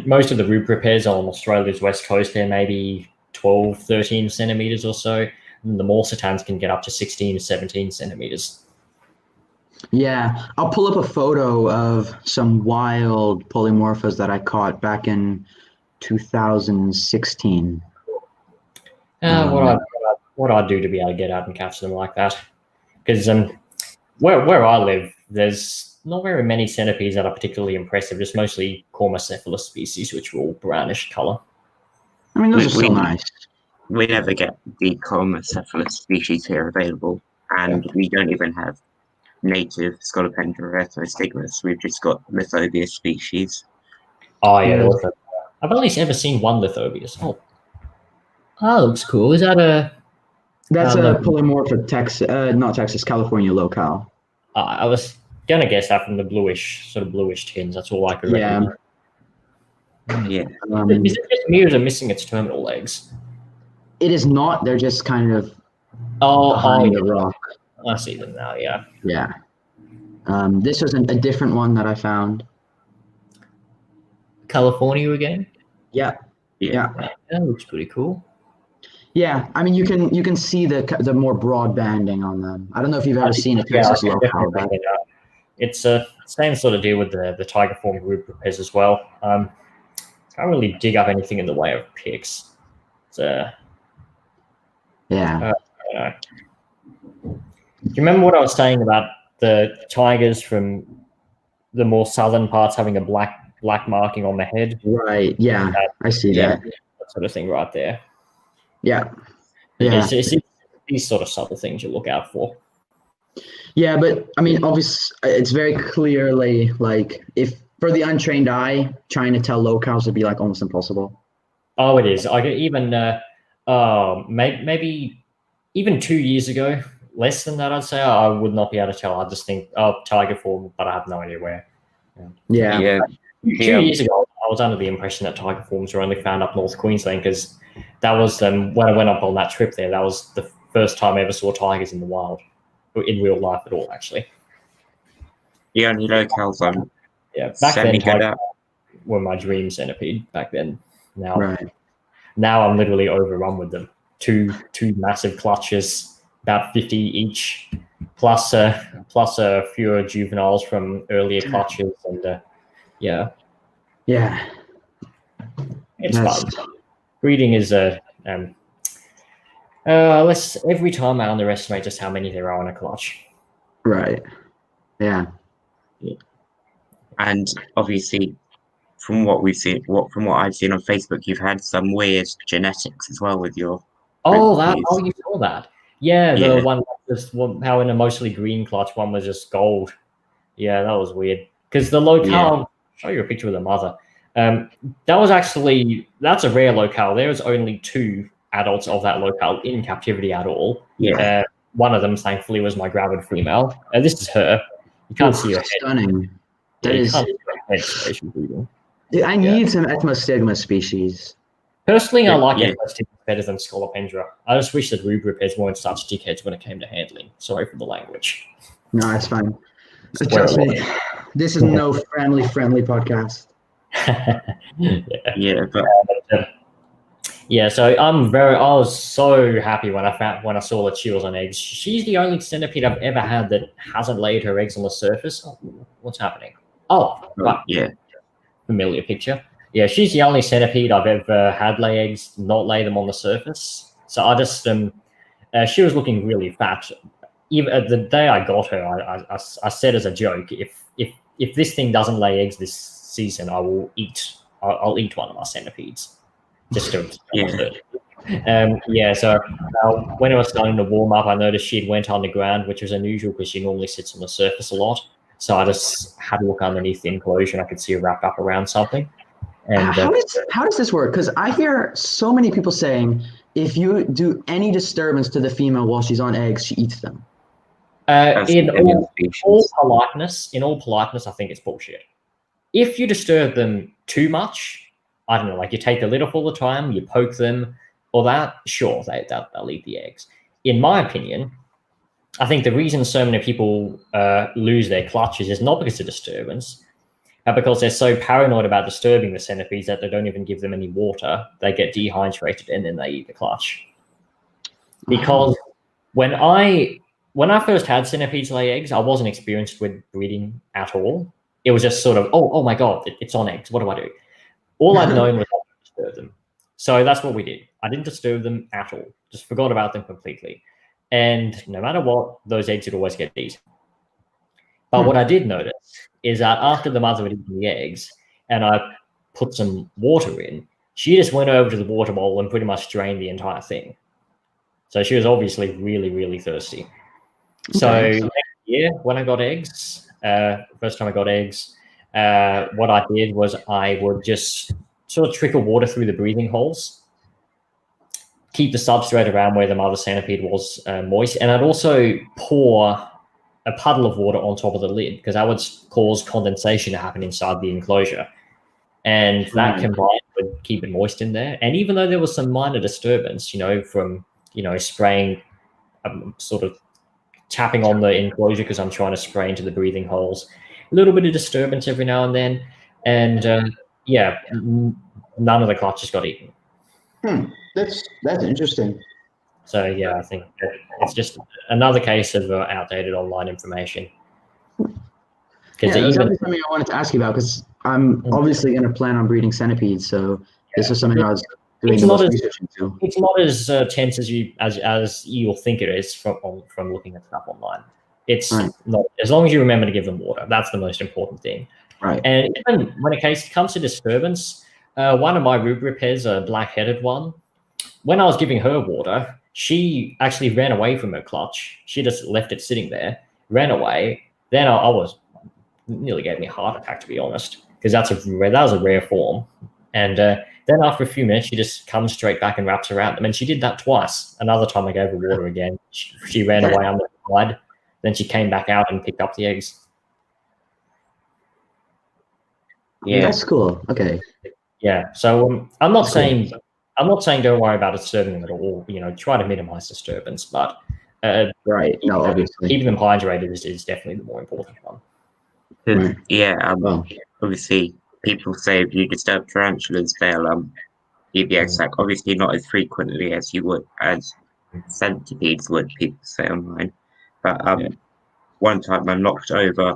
most of the rib rippers on Australia's west coast, they're maybe 12, 13 centimeters or so. And the morsitans can get up to 16 to 17 centimeters. Yeah, I'll pull up a photo of some wild polymorphas that I caught back in 2016. What I'd do to be able to get out and catch them like that, because where I live, there's not very many centipedes that are particularly impressive. Just mostly Cormocephalus species, which are all brownish color. I mean, those are still nice. We never get the Cormocephalus species here available, and we don't even have native Scolopendra erythrostigmus. We've just got Lithobius species. Oh yeah, I've only ever seen one Lithobius. Oh, that looks cool. Is that a? That's a polymorphic not Texas, California locale. I was gonna guess that from the bluish tins. That's all I could recognize. Yeah. Is it just me or is it missing its terminal legs? It is not. They're just kind of behind the rock. I see them now. Yeah. Yeah. This was a different one that I found. California again. Yeah. That looks pretty cool. Yeah, I mean you can see the more broad banding on them. I don't know if you've ever seen a Texas locale. It's a same sort of deal with the tiger form group repairs as well. Can't really dig up anything in the way of pics. Do you remember what I was saying about the tigers from the more southern parts having a black marking on the head? Right. Yeah, I see that. That sort of thing right there. Yeah. It's these sort of subtle things you look out for. Yeah, but I mean, obviously, it's very clearly like if for the untrained eye, trying to tell locales would be like almost impossible. Oh, it is. I could even maybe even 2 years ago, less than that, I'd say I would not be able to tell. I just think tiger form, but I have no idea where. Yeah. 2 years ago, I was under the impression that tiger forms were only found up North Queensland because that was when I went up on that trip there. That was the first time I ever saw tigers in the wild, in real life at all, actually. The only locales I'm back then tigers were my dream centipede. Back then, now I'm literally overrun with them. Two massive clutches, about 50 each, plus a few juveniles from earlier clutches, and it's fun. Breeding is every time I underestimate just how many there are in a clutch. Right. Yeah. And obviously, from what we've seen, from what I've seen on Facebook, you've had some weird genetics as well with your. You saw that? Yeah, the one just how in a mostly green clutch, one was just gold. Yeah, that was weird. Because the locale, I'll show you a picture of the mother. That's a rare locale. There is only 2 adults of that locale in captivity at all. Yeah. One of them, thankfully, was my gravid female. This is her. You can't see her head. Stunning. That is. I need some Ethmostigma species. Personally, I like Ethmostigma better than Scolopendra. I just wish that rubripedes weren't such dickheads when it came to handling. Sorry for the language. No, it's fine. Trust me, this is no friendly podcast. So I was so happy when I saw that she was on eggs. She's the only centipede I've ever had that hasn't laid her eggs on the surface. Oh, what's happening? Oh, right. Yeah. Familiar picture. Yeah, she's the only centipede I've ever had lay eggs, not lay them on the surface. So I just she was looking really fat. Even the day I got her, I said as a joke, if this thing doesn't lay eggs this season, I'll eat one of my centipedes, just to So when it was starting to warm up, I noticed she'd went underground, which was unusual because she normally sits on the surface a lot. So I just had a look underneath the enclosure, and I could see her wrapped up around something. And how does this work? Because I hear so many people saying if you do any disturbance to the female while she's on eggs, she eats them. In all politeness, I think it's bullshit. If you disturb them too much, I don't know, like you take the lid off all the time, you poke them, or that, sure, they'll eat the eggs. In my opinion, I think the reason so many people lose their clutches is not because of disturbance, but because they're so paranoid about disturbing the centipedes that they don't even give them any water. They get dehydrated and then they eat the clutch. Because when I first had centipedes lay eggs, I wasn't experienced with breeding at all. It was just sort of, oh my God, it's on eggs. What do I do? All I'd known was not to disturb them. So that's what we did. I didn't disturb them at all. Just forgot about them completely. And no matter what, those eggs would always get eaten. But what I did notice is that after the mother had eaten the eggs and I put some water in, she just went over to the water bowl and pretty much drained the entire thing. So she was obviously really, really thirsty. Okay. So next year, when I got eggs, first time I got eggs, what I did was I would just sort of trickle water through the breathing holes, keep the substrate around where the mother centipede was moist, and I'd also pour a puddle of water on top of the lid because that would cause condensation to happen inside the enclosure. And that combined would keep it moist in there. And even though there was some minor disturbance, from, spraying, sort of tapping on the enclosure because I'm trying to spray into the breathing holes, a little bit of disturbance every now and then. And none of the clutches got eaten. That's interesting. So I think it's just another case of outdated online information. That's something I wanted to ask you about because I'm obviously going to plan on breeding centipedes. So this is something I was doing the most research into. It's not as tense as you'll think it is from looking at stuff online. It's not, as long as you remember to give them water. That's the most important thing. Right. And even when it comes to disturbance, one of my rubripedes, a black-headed one, when I was giving her water, she actually ran away from her clutch. She just left it sitting there, ran away. Then I was nearly gave me a heart attack, to be honest, because that was a rare form. And then after a few minutes, she just comes straight back and wraps around them. And she did that twice. Another time I gave her water again. She ran away under the slide. Then she came back out and picked up the eggs. Yeah, that's cool. Okay. Yeah. So I'm not saying don't worry about disturbing them at all. Try to minimize disturbance, but right. No, obviously keeping them hydrated is definitely the more important one. Right. Yeah. Obviously, people say if you disturb tarantulas, they'll eat the egg sac. Obviously, not as frequently as centipedes would. People say online, but one time I knocked over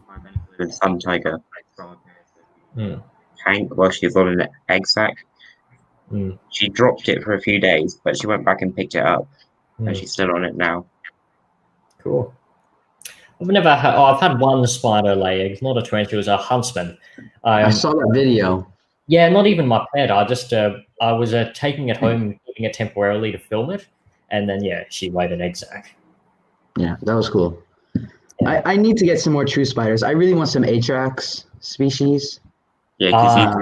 my sun tiger from a tank while she was on an egg sac. She dropped it for a few days, but she went back and picked it up, and she's still on it now. Cool. I've had one spider lay eggs, not a tarantula, it was a huntsman. I saw that video. Yeah, not even my pet. I just I was taking it home, keeping it temporarily to film it, and then she laid an egg sac. Yeah, that was cool. Yeah. I need to get some more true spiders. I really want some Atrax species. Yeah, because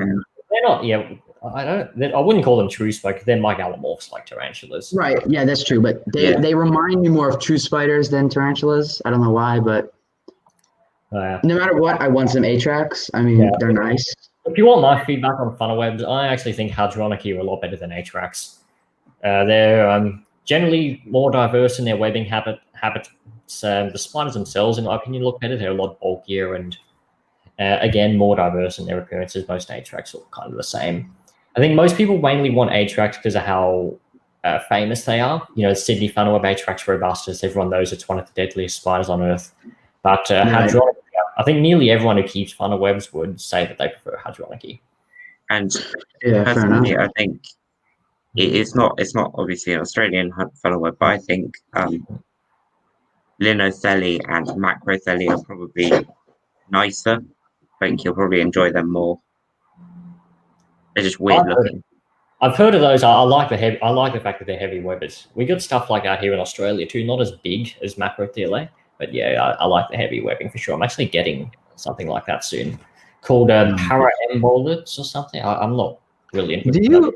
they're not. Yeah, I wouldn't call them true spiders. They're megalomorphs like tarantulas. Right. Yeah, that's true. But they remind me more of true spiders than tarantulas. I don't know why, but no matter what, I want some Atrax. I mean, they're nice. If you want my feedback on funnelwebs, I actually think Hadroniki are a lot better than Atrax. They're generally more diverse in their webbing habits. The spiders themselves, in my opinion, look better. They're a lot bulkier and, again, more diverse in their appearances. Most Atrax look kind of the same. I think most people mainly want Atrax because of how famous they are. Sydney funnelweb Atrax robustus. Everyone knows it's one of the deadliest spiders on Earth. But Hadronica, I think nearly everyone who keeps funnel webs would say that they prefer hadronic. And Yeah, fair enough. personally, I think it's not obviously an Australian funnel web, but I think Linotheli and Macrotheli are probably nicer. I think you'll probably enjoy them more. They're just weird looking. I've heard of those. I like the heavy. I like the fact that they're heavy webbers. We got stuff like that here in Australia too. Not as big as Macrotheli, but yeah, I like the heavy webbing for sure. I'm actually getting something like that soon, called Paraembolids or something. I'm not really into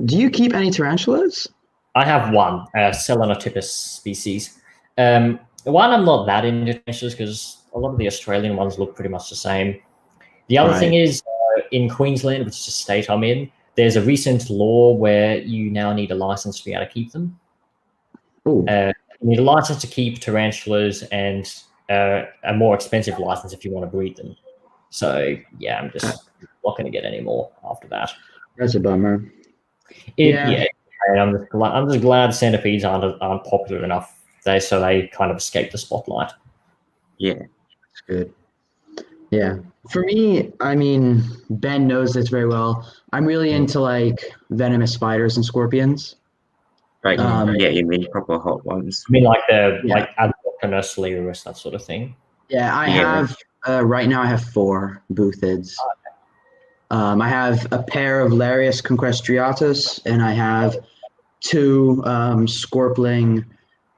Do you keep any tarantulas? I have one, Selenotypus species. One, I'm not that into tarantulas because a lot of the Australian ones look pretty much the same. The other thing is, in Queensland, which is a state I'm in, there's a recent law where you now need a license to be able to keep them. You need a license to keep tarantulas and a more expensive license if you want to breed them. So, yeah, I'm just not going to get any more after that. That's a bummer. Yeah, and I'm just glad centipedes aren't popular enough. So they kind of escape the spotlight. Yeah, that's good. Yeah, for me, I mean, Ben knows this very well. I'm really into like venomous spiders and scorpions. Right. Yeah, you mean proper hot ones. I mean, like like Adoptinus Lairus, that sort of thing. Yeah, I have right now. I have 4 Buthids. I have a pair of Larius conquestriatus, and I have 2 Scorpling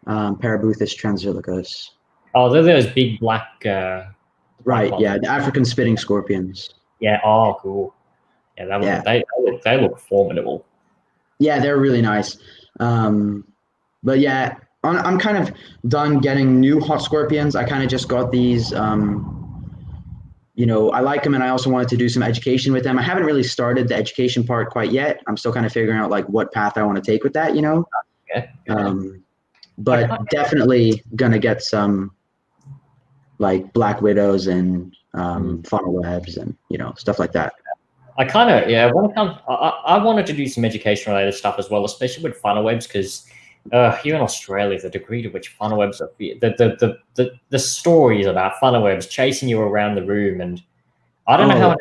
Parabuthus transilicus. Oh, they're those big black. Right. Yeah, the African spitting scorpions. Yeah. Oh, cool. Yeah, they look formidable. Yeah, they're really nice. But yeah, I'm kind of done getting new hot scorpions. I kind of just got these. You know, I like them, and I also wanted to do some education with them. I haven't really started the education part quite yet. I'm still kind of figuring out like what path I want to take with that. You know. Okay. But definitely gonna get some like black widows and funnel webs and stuff like that. I kind of when it comes, I wanted to do some education related stuff as well, especially with funnel webs because here in Australia, the degree to which funnel webs are the stories about funnel webs chasing you around the room, and I don't know how.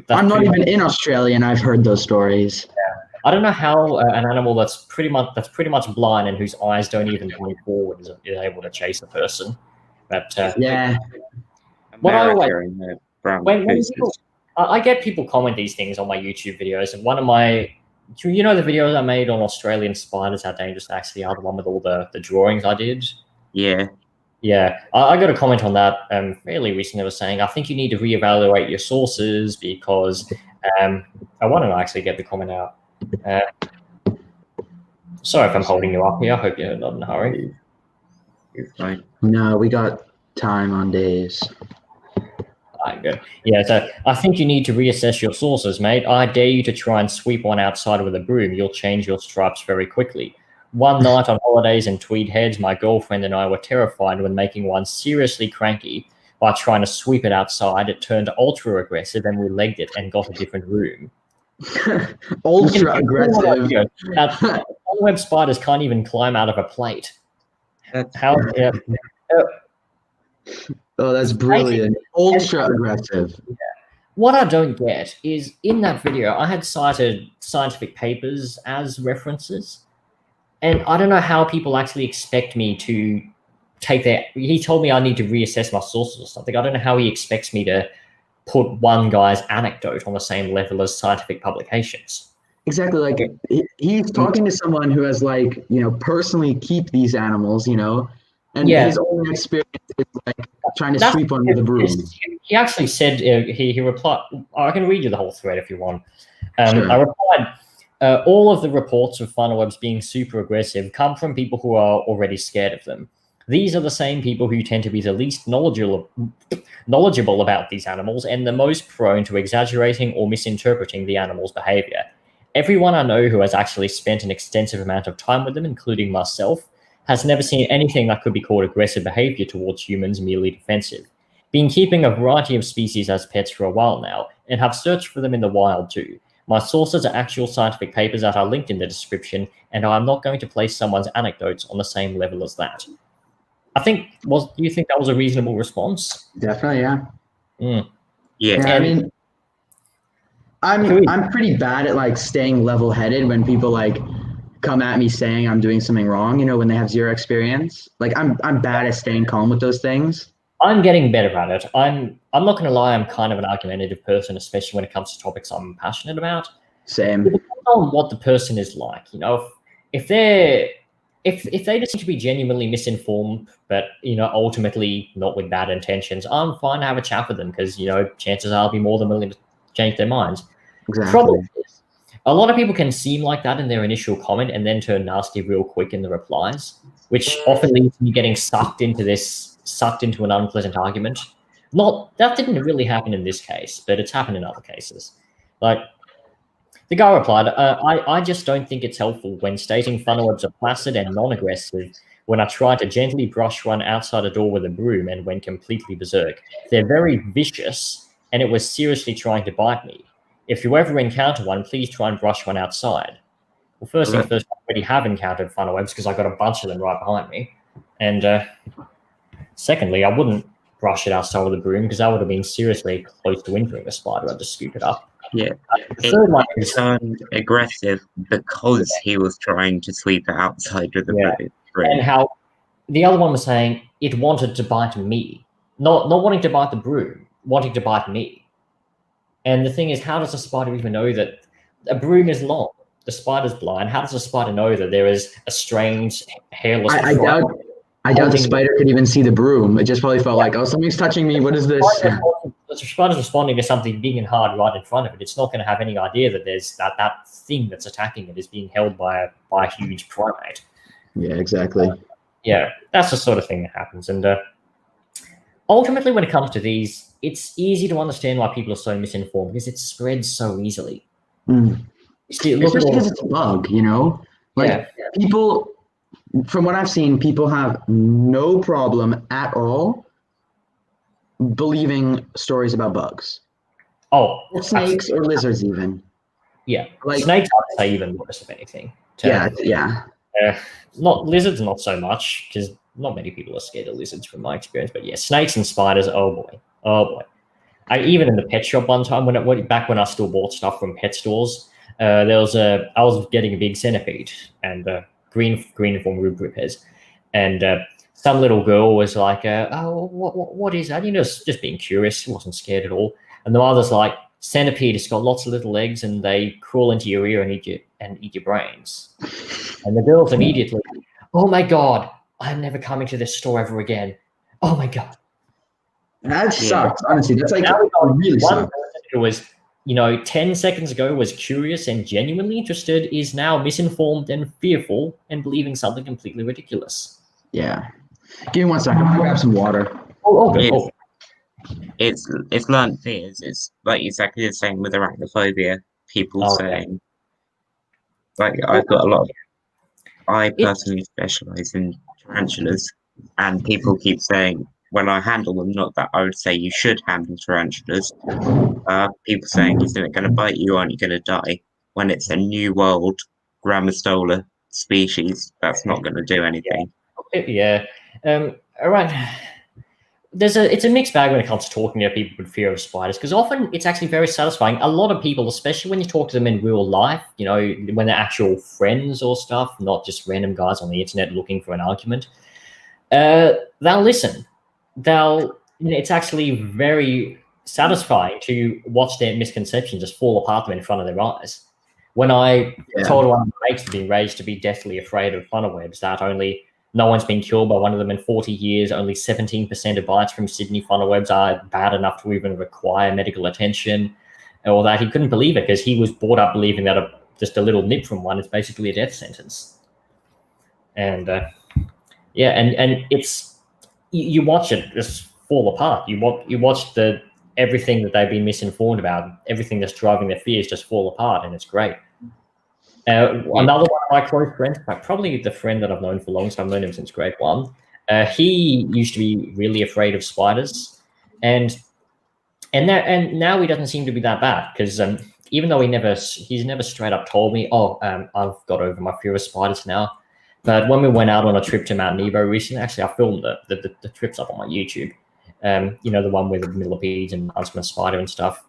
I'm not even in Australia, and I've heard those stories. Yeah. I don't know how an animal that's pretty much blind and whose eyes don't even point forward is able to chase a person. But what I always, I get people comment these things on my YouTube videos, and one of my, the videos I made on Australian spiders, how dangerous they actually are, the one with all the drawings I did. Yeah. Yeah, I got a comment on that fairly recently. I was saying I think you need to reevaluate your sources because I want to actually get the comment out. Sorry if I'm holding you up here. I hope you're not in a hurry. You're fine. No, we got time on days. Good. Yeah, so I think you need to reassess your sources, mate. I dare you to try and sweep one outside with a broom. You'll change your stripes very quickly. One night on holidays in Tweed Heads, my girlfriend and I were terrified when making one seriously cranky by trying to sweep it outside. It turned ultra aggressive and we legged it and got a different room. Ultra aggressive. Web spiders can't even climb out of a plate. Oh, that's brilliant. Ultra aggressive. Yeah. What I don't get is in that video, I had cited scientific papers as references. And I don't know how people actually expect me to take their... He told me I need to reassess my sources or something. I don't know how he expects me to put one guy's anecdote on the same level as scientific publications. Exactly. Like he's talking to someone who has personally keep these animals, and his only experience is like trying to sweep under the broom. He actually said, he replied, I can read you the whole thread if you want. Sure. I replied, all of the reports of funnel webs being super aggressive come from people who are already scared of them. These are the same people who tend to be the least knowledgeable about these animals and the most prone to exaggerating or misinterpreting the animal's behavior. Everyone I know who has actually spent an extensive amount of time with them, including myself, has never seen anything that could be called aggressive behavior towards humans merely defensive. Been keeping a variety of species as pets for a while now, and have searched for them in the wild too. My sources are actual scientific papers that are linked in the description, and I'm not going to place someone's anecdotes on the same level as that. Do you think that was a reasonable response? Definitely, yeah. Mm. Yeah. I mean, I'm pretty bad at like staying level-headed when people like come at me saying I'm doing something wrong, you know, when they have zero experience. Like I'm bad at staying calm with those things. I'm getting better at it. I'm not going to lie. I'm kind of an argumentative person, especially when it comes to topics I'm passionate about. Same. It depends on what the person is like. You know, if they just seem to be genuinely misinformed, but you know, ultimately not with bad intentions, I'm fine to have a chat with them because you know, chances are I'll be more than willing to change their minds. Exactly. Problem is, a lot of people can seem like that in their initial comment and then turn nasty real quick in the replies, which often leads to you getting sucked into an unpleasant argument. That didn't really happen in this case, but it's happened in other cases. Like the guy replied, I just don't think it's helpful when stating funnel webs are placid and non-aggressive when I try to gently brush one outside a door with a broom and went completely berserk. They're very vicious, and it was seriously trying to bite me. If you ever encounter one, please try and brush one outside. Well, first things first, I already have encountered funnel webs because I got a bunch of them right behind me. And secondly, I wouldn't brush it outside with a broom because that would have been seriously close to injuring the spider. I'd just scoop it up. Yeah. The third one It is turned aggressive because he was trying to sweep it outside with the broom. and how the other one was saying it wanted to bite me, not wanting to bite the broom, wanting to bite me. And the thing is, how does a spider even know that a broom is long? The spider's blind. How does a spider know that there is a strange hairless? I doubt the spider could even see the broom. It just probably felt like, oh, something's touching me. What is this? The spider's responding to something big and hard right in front of it. It's not going to have any idea that there's that thing that's attacking it is being held by a huge primate. Yeah, exactly. Yeah, that's the sort of thing that happens. And ultimately, when it comes to these, it's easy to understand why people are so misinformed because it spreads so easily. Especially because it's a bug, you know? Like people, from what I've seen, people have no problem at all believing stories about bugs. Oh, or snakes or lizards even. Yeah, like snakes I'd say even worse, if anything. Yeah. Not lizards, not so much, because not many people are scared of lizards from my experience. But yeah, snakes and spiders. Oh boy. I even in the pet shop one time back when I still bought stuff from pet stores. I was getting a big centipede and green form root repairs, and some little girl was like, "Oh, what is that?" You know, just being curious. She wasn't scared at all. And the mother's like, "Centipede has got lots of little legs and they crawl into your ear and eat your brains." And the girl's immediately, "Oh my god, I'm never coming to this store ever again. Oh my god." That sucks. Honestly, that's like really one sucks. person who was, 10 seconds ago was curious and genuinely interested is now misinformed and fearful and believing something completely ridiculous. Yeah. Give me 1 second. I'll grab some water. It's learned fears. It's like exactly the same with arachnophobia. People saying, like, I've got a lot of. I personally specialize in tarantulas, and people keep saying when I handle them, not that I would say you should handle tarantulas. People saying, "Isn't it going to bite you? Aren't you going to die?" When it's a new world Grammostola species, that's not going to do anything. Yeah. All right. It's a mixed bag when it comes to talking to people with fear of spiders, because often it's actually very satisfying. A lot of people, especially when you talk to them in real life, when they're actual friends or stuff, not just random guys on the internet looking for an argument, they'll listen. It's actually very satisfying to watch their misconceptions just fall apart in front of their eyes. When I told one of my mates to be raised to be deathly afraid of funnel webs, that no one's been killed by one of them in 40 years. Only 17% of bites from Sydney funnel webs are bad enough to even require medical attention. Or that he couldn't believe it because he was brought up believing that just a little nip from one is basically a death sentence. And and it's you watch it just fall apart. You watch everything that they've been misinformed about, everything that's driving their fears just fall apart, and it's great. Another one of my close friends, probably the friend that I've known for long, so I've known him since grade 1. He used to be really afraid of spiders, and now he doesn't seem to be that bad because even though he's never straight up told me, I've got over my fear of spiders now. But when we went out on a trip to Mount Nebo recently, actually I filmed the trips up on my YouTube. The one with the millipedes and huntsman spider and stuff.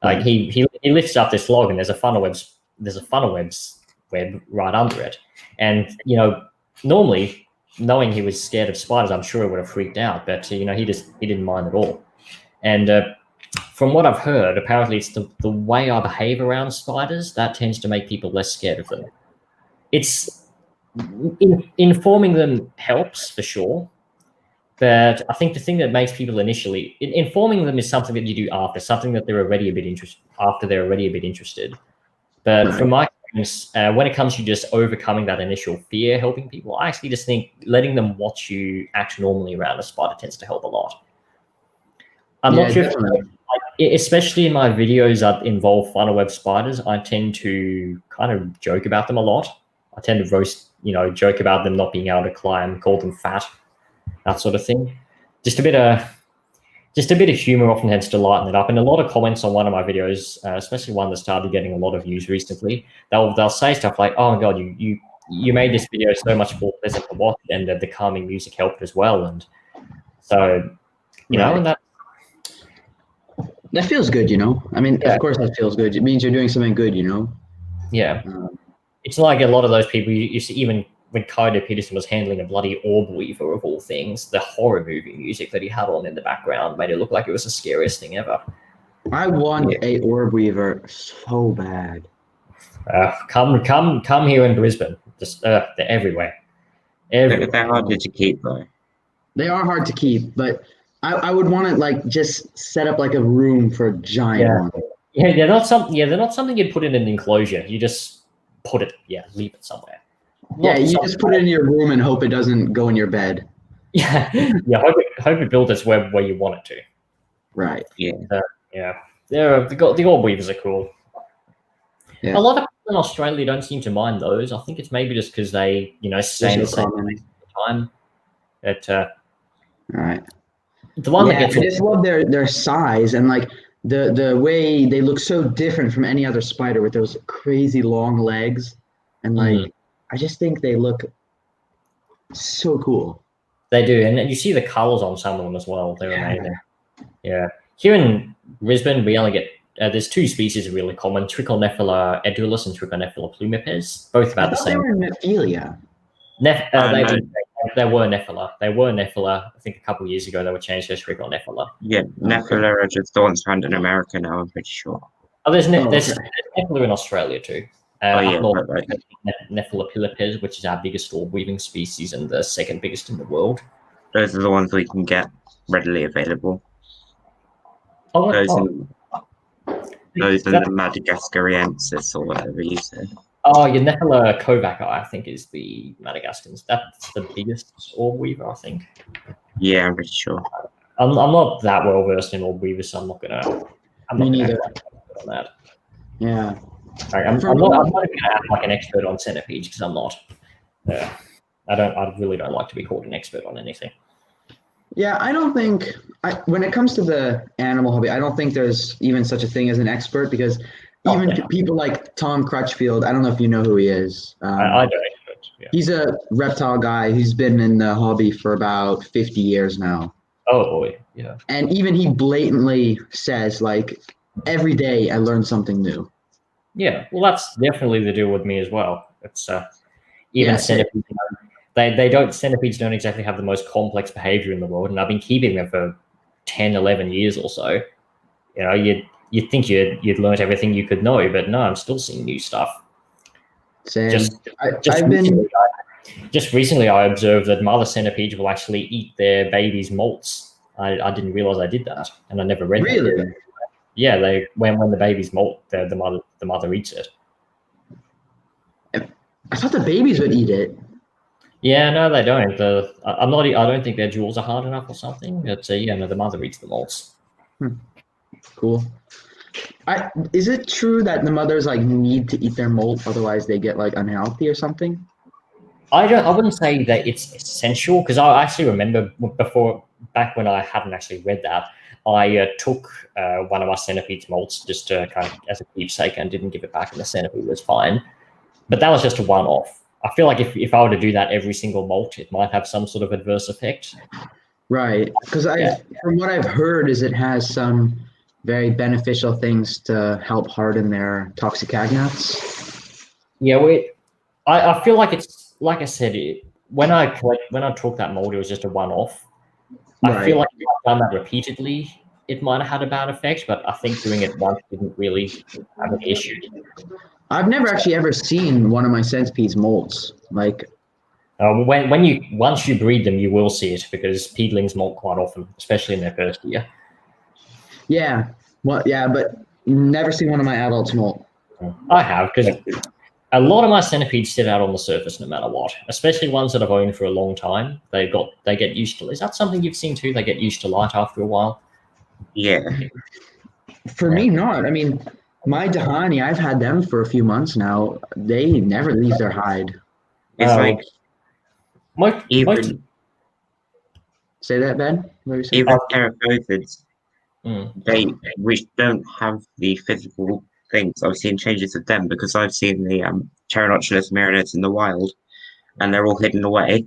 Like he lifts up this log, and there's a funnel webs web right under it. And normally, knowing he was scared of spiders, I'm sure it would have freaked out. But he didn't mind at all. And from what I've heard, apparently it's the way I behave around spiders that tends to make people less scared of them. It's informing them helps for sure. But I think the thing that makes people initially informing them is something that you do after, something that they're already a bit interested. But from my experience, when it comes to just overcoming that initial fear, helping people, I actually just think letting them watch you act normally around a spider tends to help a lot. I'm not sure, especially in my videos that involve funnel web spiders, I tend to kind of joke about them a lot. I tend to joke about them not being able to climb, call them fat, that sort of thing. Just a bit of humor often tends to lighten it up. And a lot of comments on one of my videos, especially one that started getting a lot of views recently, they'll say stuff like, "Oh my God, you made this video so much more pleasant to watch, and the calming music helped as well." And so, and that feels good, I mean, of course that feels good. It means you're doing something good, Yeah. It's like a lot of those people, you see, even when Kaido Peterson was handling a bloody orb weaver of all things, the horror movie music that he had on in the background made it look like it was the scariest thing ever. I want a orb weaver so bad. Come here in Brisbane. Just they're everywhere. They're hard to keep though. They are hard to keep, but I would want to just set up a room for a giant one. Yeah, they're not something you'd put in an enclosure. You just put it, leave it somewhere. You just put it in your room and hope it doesn't go in your bed. Yeah. Hope it builds its web where you want it to. Right. Yeah. The orb weavers are cool. Yeah. A lot of people in Australia don't seem to mind those. I think it's maybe just because they, stay the same time. Right. The one that gets I just love their size and the way they look so different from any other spider with those crazy long legs and I just think they look so cool. They do, and you see the colors on some of them as well. They're amazing. Yeah. Here in Brisbane, we only get there's two species are really common: Trichonephila edulis and Trichonephila plumipes. Both about the same. They were Nephilia. They were Nephila. They were Nephila. I think a couple of years ago they were changed to Trichonephila. Yeah, Nephila are just the ones found in America now. I'm pretty sure. Oh, there's Nephila in Australia too. Right. Nephila pilipes, which is our biggest orb weaving species and the second biggest in the world. Those are the ones we can get readily available. Those and the Madagascariensis or whatever you said. Oh, yeah, Nephila kovaci, I think, is the Madagascans. That's the biggest orb weaver, I think. Yeah, I'm pretty sure. I'm not that well versed in orb weavers, so I'm not gonna. Me neither. On that. Yeah. I'm not going to act like an expert on centipedes because I'm not. I really don't like to be called an expert on anything. Yeah, I don't think when it comes to the animal hobby, I don't think there's even such a thing as an expert because people like Tom Crutchfield, I don't know if you know who he is. I don't. He's a reptile guy. He's been in the hobby for about 50 years now. Oh boy, yeah. And even he blatantly says every day I learn something new. Yeah, well, that's definitely the deal with me as well. It's even centipedes. Centipedes don't exactly have the most complex behavior in the world, and I've been keeping them for 10, 11 years or so. You'd think you'd learned everything you could know, but no, I'm still seeing new stuff. Same. Just recently, I observed that mother centipedes will actually eat their babies' molts. I didn't realize I did that, and I never read that. Really? Yeah, when the babies molt, the mother eats it. I thought the babies would eat it. Yeah, no, they don't. I don't think their jaws are hard enough or something. But the mother eats the molts. Cool. Is it true that the mothers need to eat their molt, otherwise they get unhealthy or something? I wouldn't say that it's essential because I actually remember back when I hadn't actually read that. I took one of my centipede's molts just to kind of as a keepsake and didn't give it back, and the centipede was fine. But that was just a one-off. I feel like if I were to do that every single molt, it might have some sort of adverse effect. Right, because from what I've heard, is it has some very beneficial things to help harden their toxic agnats. Yeah, I feel like it's like I said. When I took that mold, it was just a one-off. I feel like if I've done that repeatedly, it might have had a bad effect, but I think doing it once didn't really have any issues. I've never actually ever seen one of my centipedes molts. Like, once you breed them, you will see it because peedlings molt quite often, especially in their first year. Yeah, well, yeah, but never seen one of my adults molt. I have, because a lot of my centipedes sit out on the surface no matter what, especially ones that I've owned for a long time. They get used to. Is that something you've seen too? They get used to light after a while. Yeah. For me, not. I mean, my Dahani, I've had them for a few months now. They never leave their hide. It's like say that, Ben. Even Tarantulads, which don't have the physical things. I've seen changes of them because I've seen the Tarantulads marionettes in the wild, and they're all hidden away.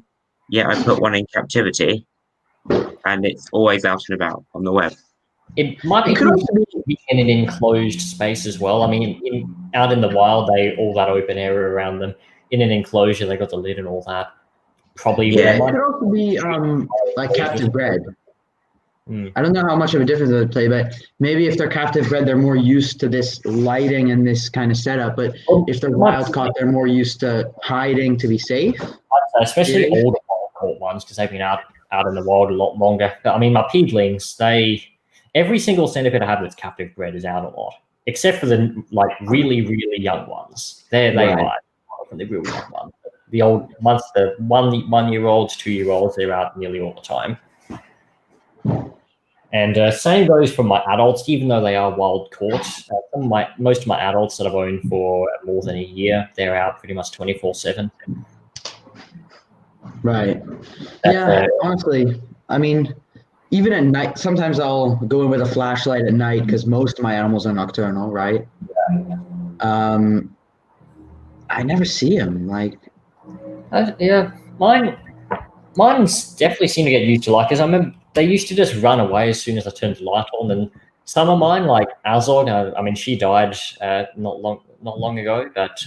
Yeah, I put one in captivity, and it's always out and about on the web. It might be good to be in an enclosed space as well. I mean, out in the wild, all that open area around them. In an enclosure, they got the lid and all that. Probably. Yeah, it could also be like captive bred. I don't know how much of a difference it would play, but maybe if they're captive bred, they're more used to this lighting and this kind of setup. But if they're wild caught, they're more used to hiding to be safe. Especially older wild caught ones, because they've been out in the wild a lot longer. But, I mean, my peedlings, every single centipede I have that's captive bred is out a lot, except for the really, really young ones. They hide from the real young ones. The old ones, the 1-year-olds, 2-year-olds, they're out nearly all the time. And same goes for my adults, even though they are wild caught. Most of my adults that I've owned for more than a year, they're out pretty much 24/7. Right. Honestly, I mean, even at night, sometimes I'll go in with a flashlight at night because most of my animals are nocturnal, right? I never see them. Mine's definitely seem to get used to because I remember they used to just run away as soon as I turned the light on. And some of mine, like Azog, I mean, she died not long ago, but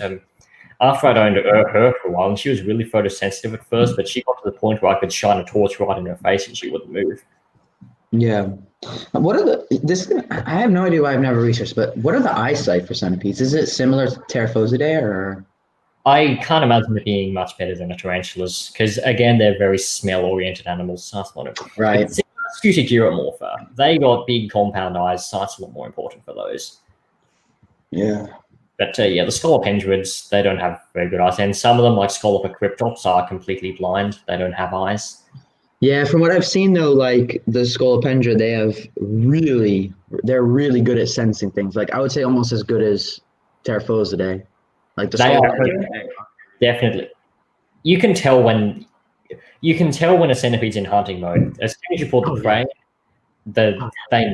after I'd owned her for a while, and she was really photosensitive at first, but she got to the point where I could shine a torch right in her face and she wouldn't move. Yeah. What are I have no idea why I've never researched, but what are the eyesight for centipedes? Is it similar to Tarantulads or? I can't imagine it being much better than a tarantula's because, again, they're very smell-oriented animals. So that's not right. It's Scutigiromorpha. They got big compound eyes, so that's a lot more important for those. Yeah. But the Scolopendrids, they don't have very good eyes, and some of them, like Scolopocryptops, are completely blind. They don't have eyes. Yeah, from what I've seen though, like the Scolopendra, they're really good at sensing things. Like I would say almost as good as Tarantulads. Like definitely. You can tell when a centipede's in hunting mode. As soon as you pull the prey, they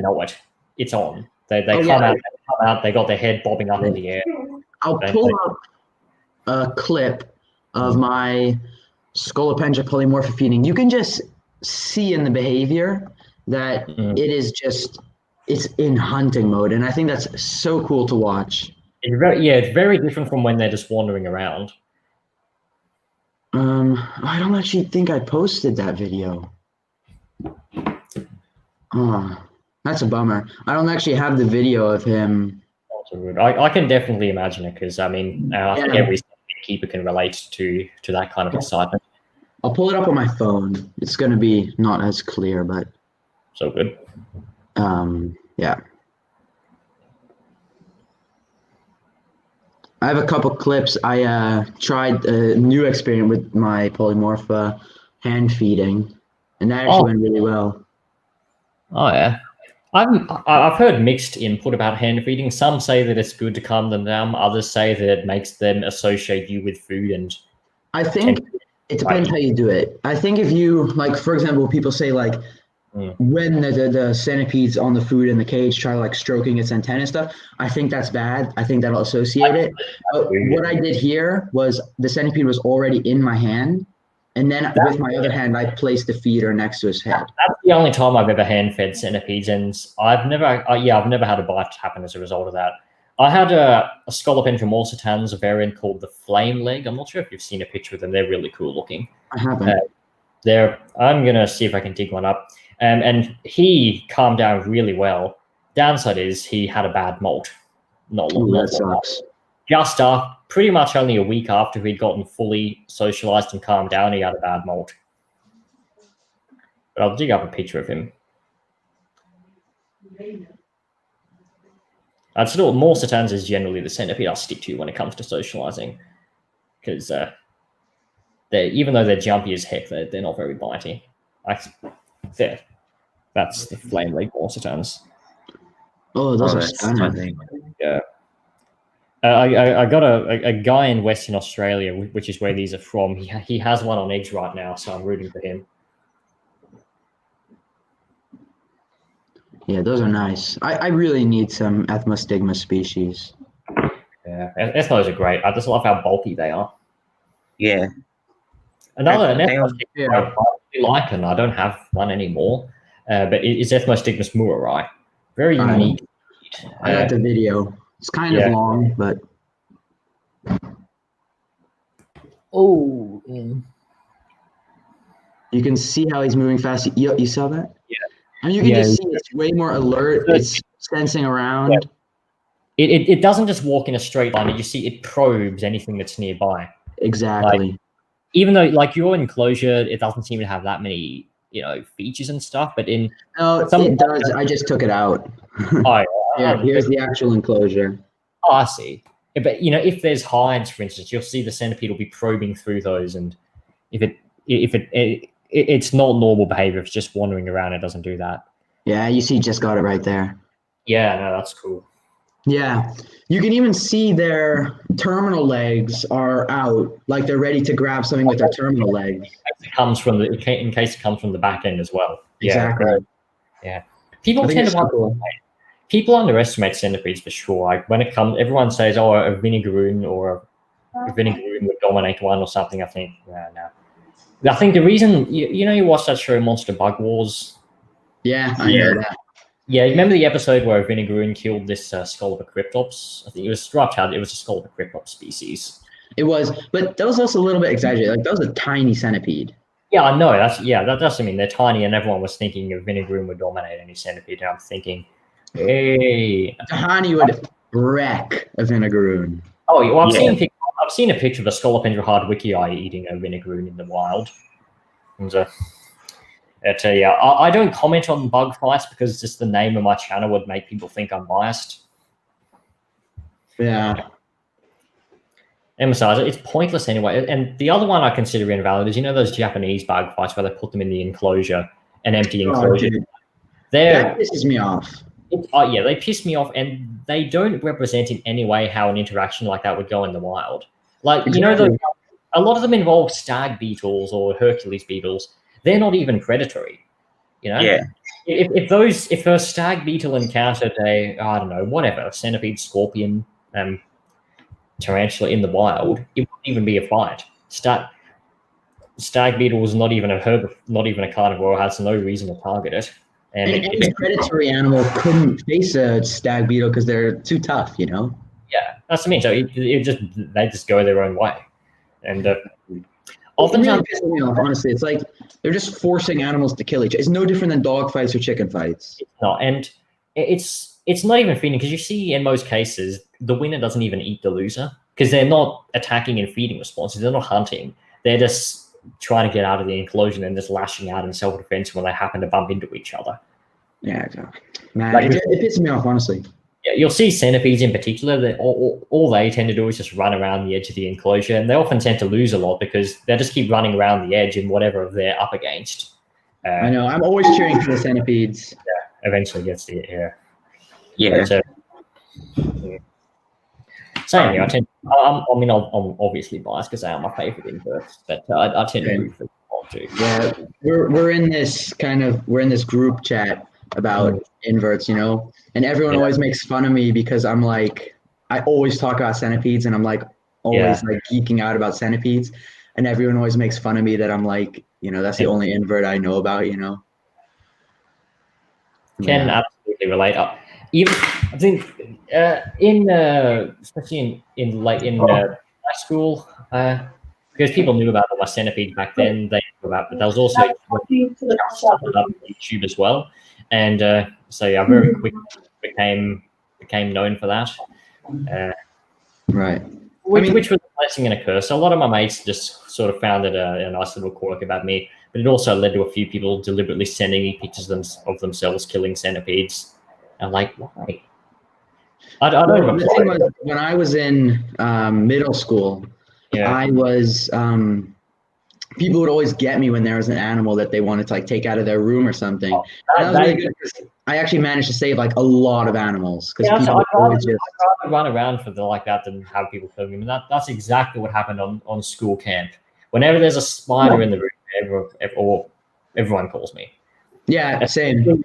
know it. It's on. They come out. They got their head bobbing up in the air. I'll pull up a clip of my Scolopendra polymorphic feeding. You can just see in the behavior that it's in hunting mode, and I think that's so cool to watch. It's very different from when they're just wandering around. I don't actually think I posted that video. Oh, that's a bummer. I don't actually have the video of him. I can definitely imagine it because I mean, I think every keeper can relate to that kind of excitement. I'll pull it up on my phone. It's going to be not as clear, but so good. Yeah. I have a couple clips. I tried a new experiment with my polymorpha hand feeding, and that actually went really well. Oh yeah, I've heard mixed input about hand feeding. Some say that it's good to calm them down. Others say that it makes them associate you with food. And I think it depends how you do it. I think if you for example, people say when the centipede's on the food in the cage, try stroking its antenna and stuff. I think that's bad. I think that'll associate it. But what I did here was the centipede was already in my hand, And then with my other hand, I place the feeder next to his head. That's the only time I've ever hand-fed centipedes, and I've never had a bite happen as a result of that. I had a Scolopendra morsitans, a variant called the Flame Leg. I'm not sure if you've seen a picture of them. They're really cool looking. I haven't. I'm gonna see if I can dig one up. And he calmed down really well. Downside is he had a bad molt. That sucks. Just pretty much only a week after he'd gotten fully socialized and calmed down, he had a bad molt. But I'll dig up a picture of him. Morsitans is generally the centipede I'll stick to when it comes to socializing, because even though they're jumpy as heck, they're not very bitey. That's the flame leg morsitans. Oh, those are stunning. Yeah. I got a guy in Western Australia, which is where these are from. He has one on eggs right now, so I'm rooting for him. Yeah, those are nice. I really need some ethmostigma species. Yeah, ethmos are great. I just love how bulky they are. Yeah. Another ethmostigma I really like, and I don't have one anymore, but it's ethmostigma murai. Very unique. I got the video. It's kind of long, but you can see how he's moving fast. You saw that? Yeah. And you can just see it's way more alert. It's sensing around. Yeah. It doesn't just walk in a straight line. You see it probes anything that's nearby. Exactly. Even though, like, your enclosure, it doesn't seem to have that many, features and stuff. But it does. I just took it out. Here's the actual enclosure. Oh, I see. But if there's hides, for instance, you'll see the centipede will be probing through those, and if it's not normal behavior, if it's just wandering around, it doesn't do that. Yeah, you see, just got it right there. Yeah, no, that's cool. Yeah, you can even see their terminal legs are out, like they're ready to grab something with their terminal legs. In case it comes from the back end as well. Exactly. Yeah. People underestimate centipedes for sure. Like when it comes, everyone says, "Oh, a vinegaroon or a vinegaroon would dominate one or something." I think, no. I think the reason you watch that show, Monster Bug Wars. Yeah, I know that. Yeah, remember the episode where a vinegaroon killed this Scolopacriptops? I think it was dropped out. It was a Scolopacriptops species. It was, but that was also a little bit exaggerated. Like that was a tiny centipede. Yeah, I know. That's I mean, they're tiny, and everyone was thinking a vinegaroon would dominate any centipede. And I'm thinking, hey, Tahani would wreck a vinegaroon. Oh, well, I've seen a picture of a Scolopendra hardwicki eating a vinegaroon in the wild. And I don't comment on bug fights because just the name of my channel would make people think I'm biased. Yeah. Emphasize it's pointless anyway. And the other one I consider invalid is those Japanese bug fights where they put them in the enclosure, an empty enclosure. That pisses me off. They piss me off, and they don't represent in any way how an interaction like that would go in the wild. Like, exactly. A lot of them involve stag beetles or Hercules beetles. They're not even predatory. Yeah. If a stag beetle encountered a centipede, scorpion, tarantula in the wild, it wouldn't even be a fight. Stag beetle was not even a carnivore, has no reason to target it. And any predatory animal couldn't face a stag beetle because they're too tough, Yeah, that's what I mean. So they just go their own way, and oftentimes it really pisses me off. Honestly, it's like they're just forcing animals to kill each other. It's no different than dog fights or chicken fights. It's not, and it's not even feeding because you see in most cases the winner doesn't even eat the loser because they're not attacking and feeding responses. They're not hunting. They're just trying to get out of the enclosure and just lashing out in self-defense when they happen to bump into each other. Yeah, exactly. Man, it pisses me off, honestly. Yeah, you'll see centipedes in particular that all they tend to do is just run around the edge of the enclosure, and they often tend to lose a lot because they just keep running around the edge in whatever they're up against. I know. I'm always cheering for the centipedes. Yeah, eventually gets to it. Yeah. Same here. I'm obviously biased because they are my favorite inverts, but I tend to root for them all too. Yeah, we're in this group chat about inverts, and everyone always makes fun of me because I'm like, I always talk about centipedes, and I'm like always like geeking out about centipedes. and everyone always makes fun of me that I'm like, that's the only invert I know about, Can absolutely relate. Even I think especially in high school, because people knew about all my centipedes back then. They knew about, but there was also started up on YouTube as well, and so I very quickly became known for that. Right. Which was a blessing and a curse. A lot of my mates just sort of found it a nice little quirk about me, but it also led to a few people deliberately sending me pictures of themselves killing centipedes. And I'm like, why? I don't know. The thing was, when I was in middle school, I was people would always get me when there was an animal that they wanted to like take out of their room or something. And that was really good because I actually managed to save like a lot of animals because people would always just I'd rather run around for the like that than have people filming me. That's exactly what happened on school camp. Whenever there's a spider in the room, everyone calls me. Yeah, same.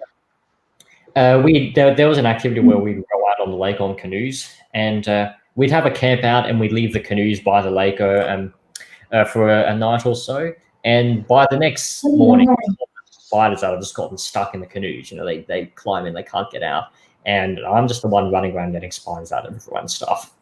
There was an activity where we'd go out on the lake on canoes, and we'd have a camp out, and we'd leave the canoes by the lake for a night or so. And by the next morning, spiders that have just gotten stuck in the canoes. They climb in, they can't get out, and I'm just the one running around getting spiders out of everyone's stuff.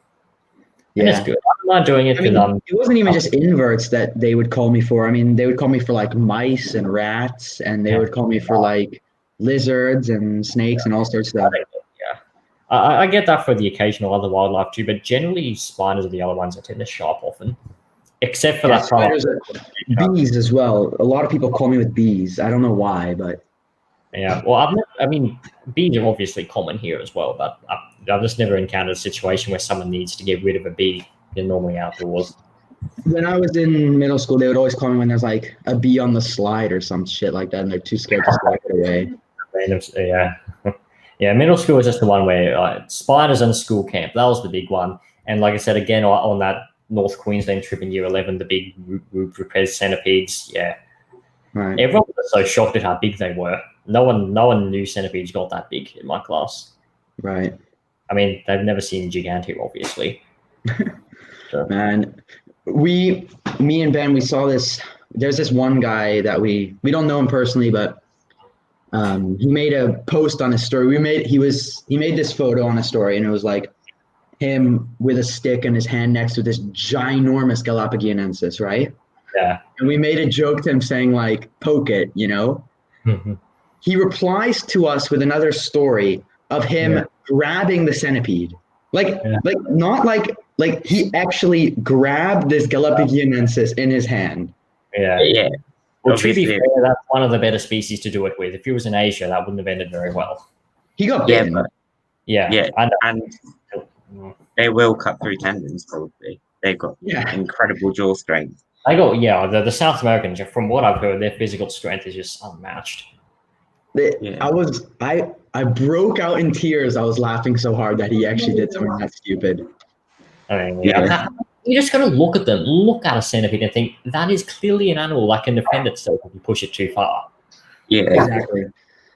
And it's good. I'm not doing it because it wasn't even just inverts that they would call me for. I mean, they would call me for like mice and rats, and they would call me for like lizards and snakes and all sorts of stuff. Yeah, I get that for the occasional other wildlife too, but generally spiders are the other ones that tend to show up often. Except for that spiders bees as well. A lot of people call me with bees. I don't know why, but yeah. Well, bees are obviously common here as well, but I've just never encountered a situation where someone needs to get rid of a bee. They're normally outdoors. When I was in middle school, they would always call me when there's like a bee on the slide or some shit like that, and they're too scared to slide it away. Yeah. Middle school was just the one where spiders and school camp. That was the big one. And like I said, again, on that North Queensland trip in year 11, the big repairs centipedes. Yeah. Right. Everyone was so shocked at how big they were. No one knew centipedes got that big in my class. Right. I mean, they've never seen Gigantia, obviously. So. Man, me and Ben, we saw this. There's this one guy that we don't know him personally, but he made a post on his story. He made this photo on a story, and it was like him with a stick in his hand next to this ginormous Galapagos, right? Yeah. And we made a joke to him saying like, poke it, Mm-hmm. He replies to us with another story of him grabbing the centipede. Not like he actually grabbed this Galapagos in his hand. Yeah. Yeah. Well, to be fair, that's one of the better species to do it with. If he was in Asia, that wouldn't have ended very well. He got bitten. Yeah. And they will cut through tendons, probably. They've got incredible jaw strength. The South Americans, from what I've heard, their physical strength is just unmatched. I broke out in tears. I was laughing so hard that he actually did something that stupid. I mean, you just got to look at a centipede and think that is clearly an animal that can defend itself if you push it too far. Yeah, exactly.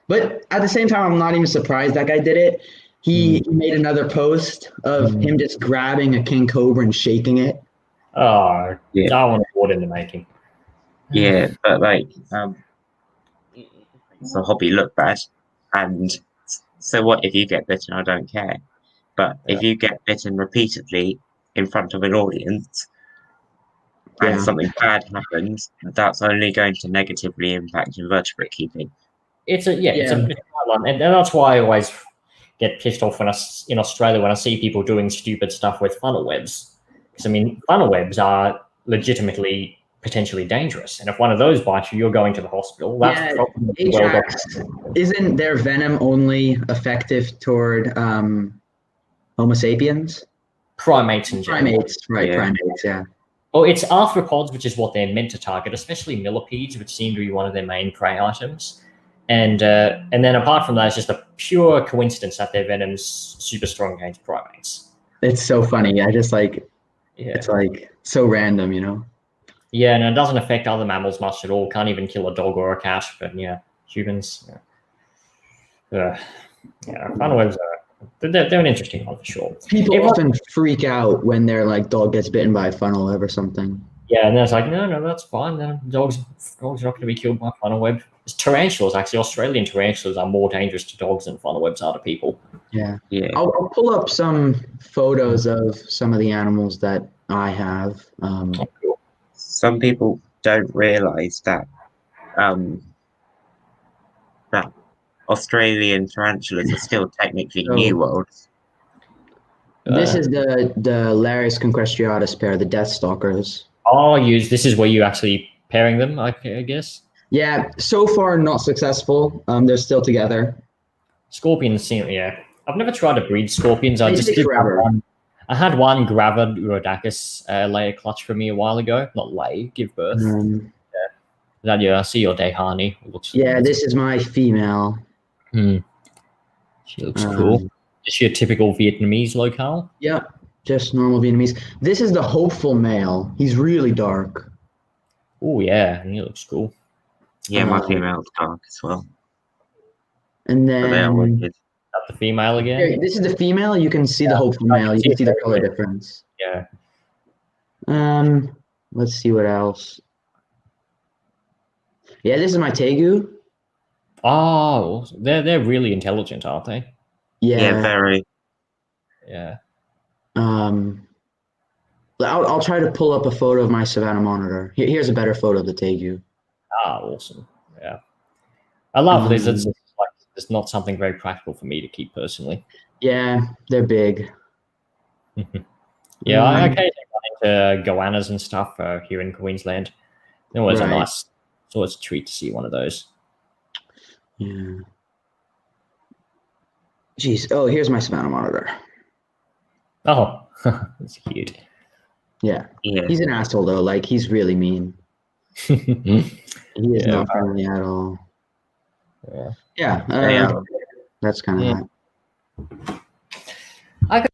But at the same time, I'm not even surprised that guy did it. He made another post of him just grabbing a king cobra and shaking it. Oh, yeah. I want to put into making. Yeah, but it's a hobby look bad. And so what if you get bitten? I don't care. But if you get bitten repeatedly in front of an audience and something bad happens, that's only going to negatively impact invertebrate keeping. It's a bad one. And that's why I always get pissed off in Australia when I see people doing stupid stuff with funnel webs. Because, I mean, funnel webs are legitimately potentially dangerous. And if one of those bites you, you're going to the hospital. That's probably Isn't their venom only effective toward Homo sapiens? Primates in general. Primates, yeah. Oh, it's arthropods, which is what they're meant to target, especially millipedes, which seem to be one of their main prey items. And then apart from that, it's just a pure coincidence that their venom's super strong against primates. It's so funny. I just it's like so random, Yeah, and it doesn't affect other mammals much at all. Can't even kill a dog or a cat, but humans. Funnel webs they're an interesting one for sure. People often freak out when their dog gets bitten by a funnel web or something. Yeah, and then it's like, no, that's fine. Dogs are not going to be killed by funnel web. It's tarantulas, actually. Australian tarantulas are more dangerous to dogs than funnel webs are to people. Yeah. Yeah. I'll pull up some photos of some of the animals that I have. Some people don't realize that Australian tarantulas are still technically So- New World. This is the Laris concrestriatus pair, the Death Stalkers. This is where you actually pairing them, I guess. Yeah, so far not successful. They're still together. Scorpions seem, yeah. I've never tried to breed scorpions. I They just take did forever. one. I had one gravid Urodacus lay a clutch for me a while ago. Not lay, give birth. I see your Dehani. Yeah, this is my female. She looks cool. Is she a typical Vietnamese locale? Yeah, just normal Vietnamese. This is the hopeful male. He's really dark. Oh yeah, he looks cool. Yeah, my female's dark as well. And But they are then wicked. That's the female again. here, this is the female. You can see the hopeful male. You can see the color difference. Yeah. Let's see what else. Yeah, this is my Tegu. Oh, they're really intelligent, aren't they? Yeah, very. Yeah. I'll try to pull up a photo of my Savannah monitor. Here's a better photo of the Tegu. Awesome. Yeah. I love lizards. It's not something very practical for me to keep personally. Yeah, they're big. Yeah, I occasionally run into goannas and stuff here in Queensland. They're always it's always a treat to see one of those. Yeah. Jeez. Oh, here's my Savannah monitor. Oh, that's cute. Yeah. He's an asshole though. Like he's really mean. He is not friendly at all. Yeah. That's kind of that. I could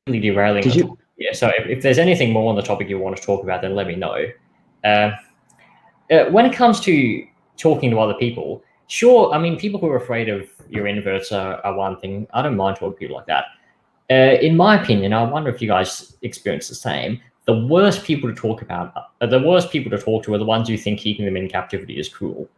really derailing. Did you? Yeah. So if there's anything more on the topic you want to talk about, then let me know. When it comes to talking to other people, sure. I mean, people who are afraid of your inverts are one thing. I don't mind talking to people like that. In my opinion, I wonder if you guys experience the same. The worst people to talk to are the ones who think keeping them in captivity is cruel.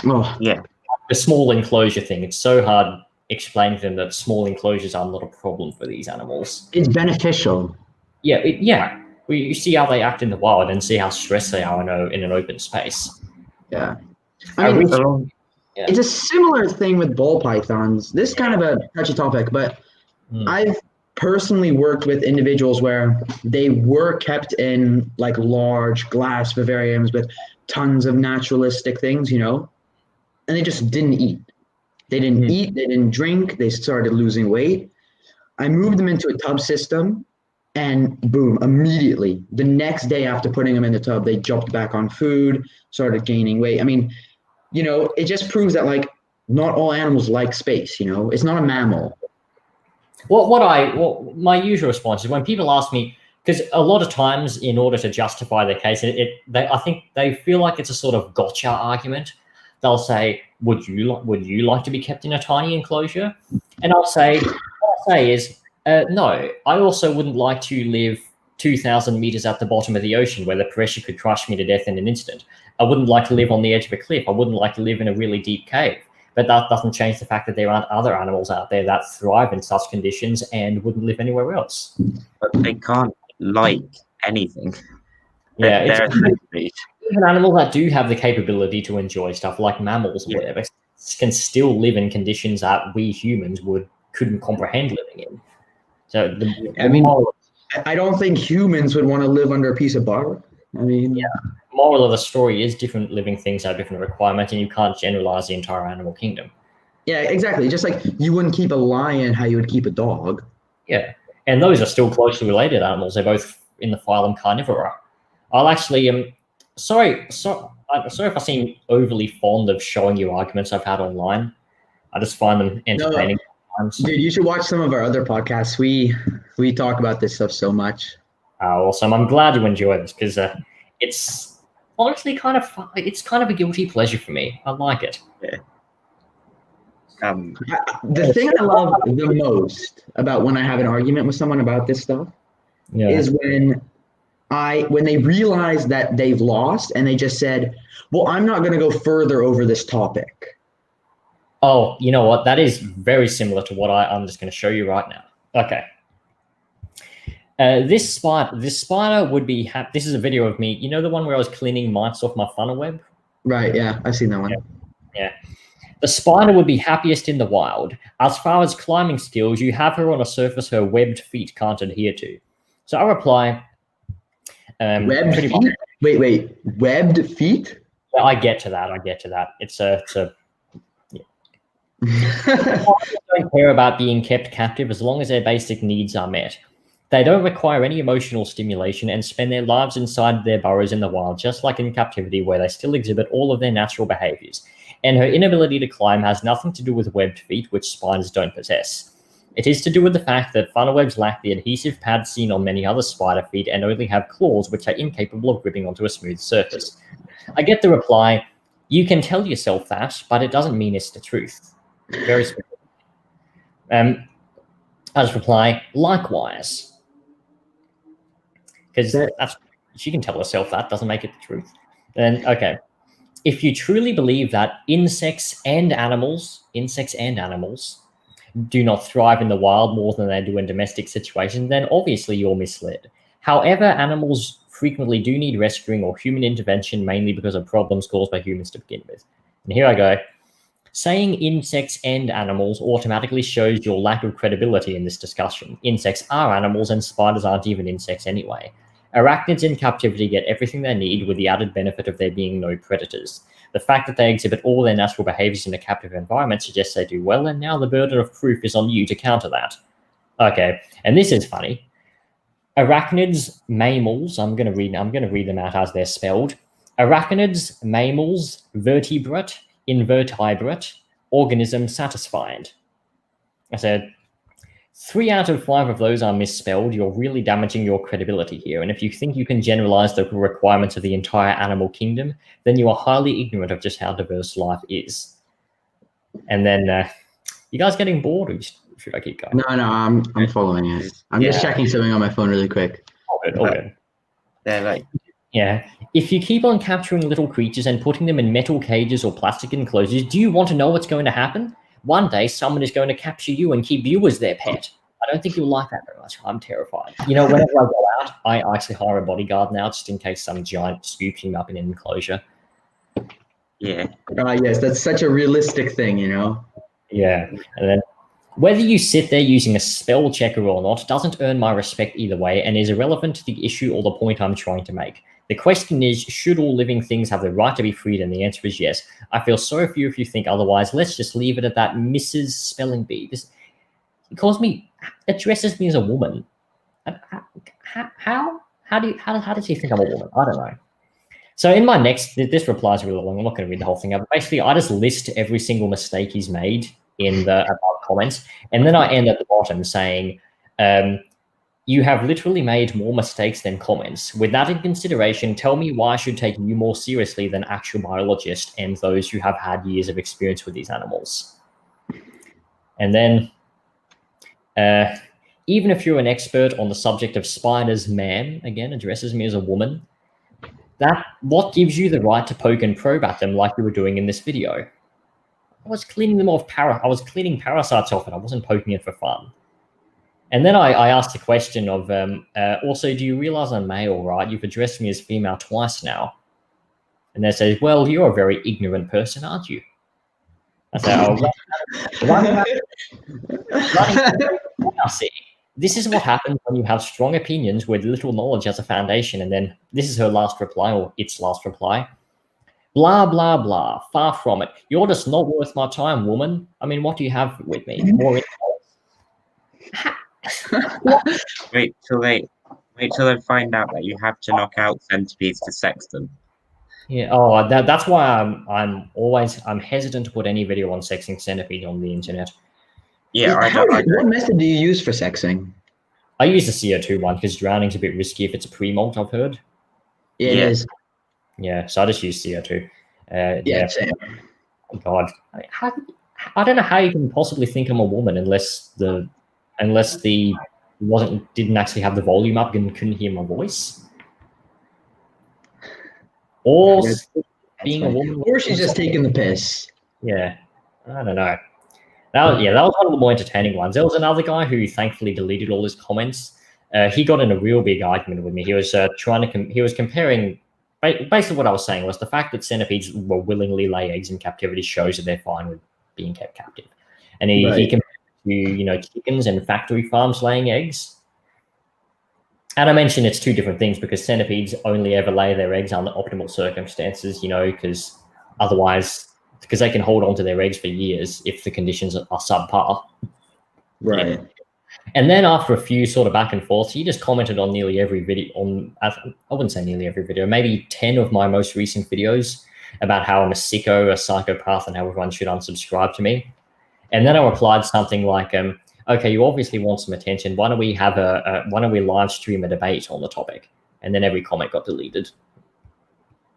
Oh, yeah. The small enclosure thing, it's so hard explaining to them that small enclosures are not a problem for these animals. It's beneficial. Yeah, you see how they act in the wild and see how stressed they are in an open space. Yeah. I mean, it's a similar thing with ball pythons. This is kind of a touchy topic, but I've personally worked with individuals where they were kept in like large glass vivariums with tons of naturalistic things, and they just didn't eat. They didn't eat, they didn't drink, they started losing weight. I moved them into a tub system and boom, immediately, the next day after putting them in the tub, they jumped back on food, started gaining weight. I mean, it just proves that like not all animals like space, it's not a mammal. My usual response is when people ask me, because a lot of times in order to justify their case, I think they feel like it's a sort of gotcha argument. They'll say, would you like to be kept in a tiny enclosure? And what I'll say is, no, I also wouldn't like to live 2,000 meters at the bottom of the ocean where the pressure could crush me to death in an instant. I wouldn't like to live on the edge of a cliff. I wouldn't like to live in a really deep cave. But that doesn't change the fact that there aren't other animals out there that thrive in such conditions and wouldn't live anywhere else. But they can't like anything. Yeah, even animals that do have the capability to enjoy stuff, like mammals or whatever, can still live in conditions that we humans couldn't comprehend living in. So, I don't think humans would want to live under a piece of bark. The moral of the story is different living things have different requirements, and you can't generalize the entire animal kingdom. Yeah, exactly. Just like you wouldn't keep a lion how you would keep a dog. Yeah, and those are still closely related animals. They're both in the phylum Carnivora. I'll actually sorry if I seem overly fond of showing you arguments I've had online. I just find them entertaining. Dude, you should watch some of our other podcasts. We talk about this stuff so much. Awesome. I'm glad you enjoy this because it's honestly kind of fun. It's kind of a guilty pleasure for me. I like it. Yeah. The thing I love the most about when I have an argument with someone about this stuff is when when they realized that they've lost and they just said, well, I'm not going to go further over this topic. Oh, you know what? That is very similar to what I'm just going to show you right now. Okay. This spider would be happy. This is a video of me. You know the one where I was cleaning mites off my funnel web? Right, yeah, I've seen that one. Yeah. The spider would be happiest in the wild. As far as climbing skills, you have her on a surface her webbed feet can't adhere to. So I reply... webbed feet? Wait, webbed feet? Yeah, I get to that. It's a yeah. Don't care about being kept captive as long as their basic needs are met. They don't require any emotional stimulation and spend their lives inside their burrows in the wild, just like in captivity, where they still exhibit all of their natural behaviors. And her inability to climb has nothing to do with webbed feet, which spiders don't possess. It is to do with the fact that funnel webs lack the adhesive pads seen on many other spider feet and only have claws which are incapable of gripping onto a smooth surface. I get the reply, you can tell yourself that, but it doesn't mean it's the truth. Very specific. I just reply, likewise. Because she can tell herself that, doesn't make it the truth. Then, okay. If you truly believe that insects and animals do not thrive in the wild more than they do in domestic situations, then obviously you're misled. However, animals frequently do need rescuing or human intervention, mainly because of problems caused by humans to begin with. And here I go. Saying insects and animals automatically shows your lack of credibility in this discussion. Insects are animals and spiders aren't even insects anyway. Arachnids in captivity get everything they need with the added benefit of there being no predators. The fact that they exhibit all their natural behaviors in a captive environment suggests they do well, and now the burden of proof is on you to counter that. Okay, and this is funny. Arachnids, mammals, I'm going to read them out as they're spelled. Arachnids, mammals, vertebrate, invertebrate, organism satisfied. I said, 3 out of 5 of those are misspelled. You're really damaging your credibility here. And if you think you can generalize the requirements of the entire animal kingdom, then you are highly ignorant of just how diverse life is. And then, you guys getting bored, or should I keep going? No, I'm following it. I'm just checking something on my phone really quick. All good. They're like... Yeah. If you keep on capturing little creatures and putting them in metal cages or plastic enclosures, do you want to know what's going to happen? One day, someone is going to capture you and keep you as their pet. I don't think you'll like that very much. I'm terrified. You know, whenever I go out, I actually hire a bodyguard now just in case some giant scoops him up in an enclosure. Yeah. Yes, that's such a realistic thing, you know? Yeah. And then whether you sit there using a spell checker or not doesn't earn my respect either way and is irrelevant to the issue or the point I'm trying to make. The question is, should all living things have the right to be freed? And the answer is yes. I feel sorry for you if you think otherwise. Let's just leave it at that, Mrs. Spelling Bee. It addresses me as a woman. How does she think I'm a woman? I don't know. So in my this reply is really long. I'm not going to read the whole thing up. Basically, I just list every single mistake he's made in the above comments, and then I end at the bottom saying, you have literally made more mistakes than comments. With that in consideration, tell me why I should take you more seriously than actual biologists and those who have had years of experience with these animals. And then, even if you're an expert on the subject of spiders, ma'am, again, addresses me as a woman, what gives you the right to poke and probe at them like you were doing in this video? I was cleaning them off I was cleaning parasites off it. I wasn't poking it for fun. And then I asked the question of, also, do you realize I'm male, right? You've addressed me as female twice now. And they say, well, you're a very ignorant person, aren't you? I say, see, this is what happens when you have strong opinions with little knowledge as a foundation. And then this is her last reply, or its last reply. Blah, blah, blah. Far from it. You're just not worth my time, woman. I mean, what do you have with me? More Wait till they find out that you have to knock out centipedes to sex them. Yeah. Oh, that's why I'm hesitant to put any video on sexing centipedes on the internet. Yeah. What method do you use for sexing? I use the CO2 one because drowning's a bit risky if it's a pre-molt, I've heard. Yeah, it is. Yeah, so I just use CO2. Yeah. Same. God, I don't know how you can possibly think I'm a woman unless didn't actually have the volume up and couldn't hear my voice. or That's being a funny. woman, Or she's just taking the piss. Yeah, I don't know. That was one of the more entertaining ones. There was another guy who thankfully deleted all his comments. He got in a real big argument with me. He was he was comparing. Basically, what I was saying was the fact that centipedes will willingly lay eggs in captivity shows that they're fine with being kept captive. And he compared to chickens and factory farms laying eggs. And I mentioned it's two different things because centipedes only ever lay their eggs under optimal circumstances, because otherwise, because they can hold on to their eggs for years if the conditions are subpar. Right. And then after a few sort of back and forth, he just commented on nearly every video I wouldn't say nearly every video, maybe 10 of my most recent videos about how I'm a sicko, a psychopath, and how everyone should unsubscribe to me. And then I replied something like, okay, you obviously want some attention. Why don't we live stream a debate on the topic? And then every comment got deleted.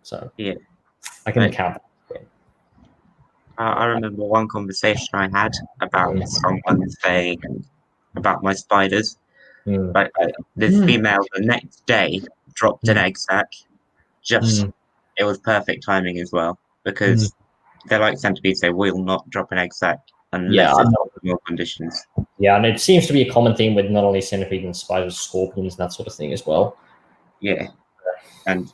So yeah, I can count that. I remember one conversation I had about someone saying about my spiders. Like this female the next day dropped an egg sac. It was perfect timing as well because they're like centipedes. They will not drop an egg sac unless it's optimal conditions. Yeah, and it seems to be a common theme with not only centipedes and spiders, scorpions, and that sort of thing as well. Yeah, and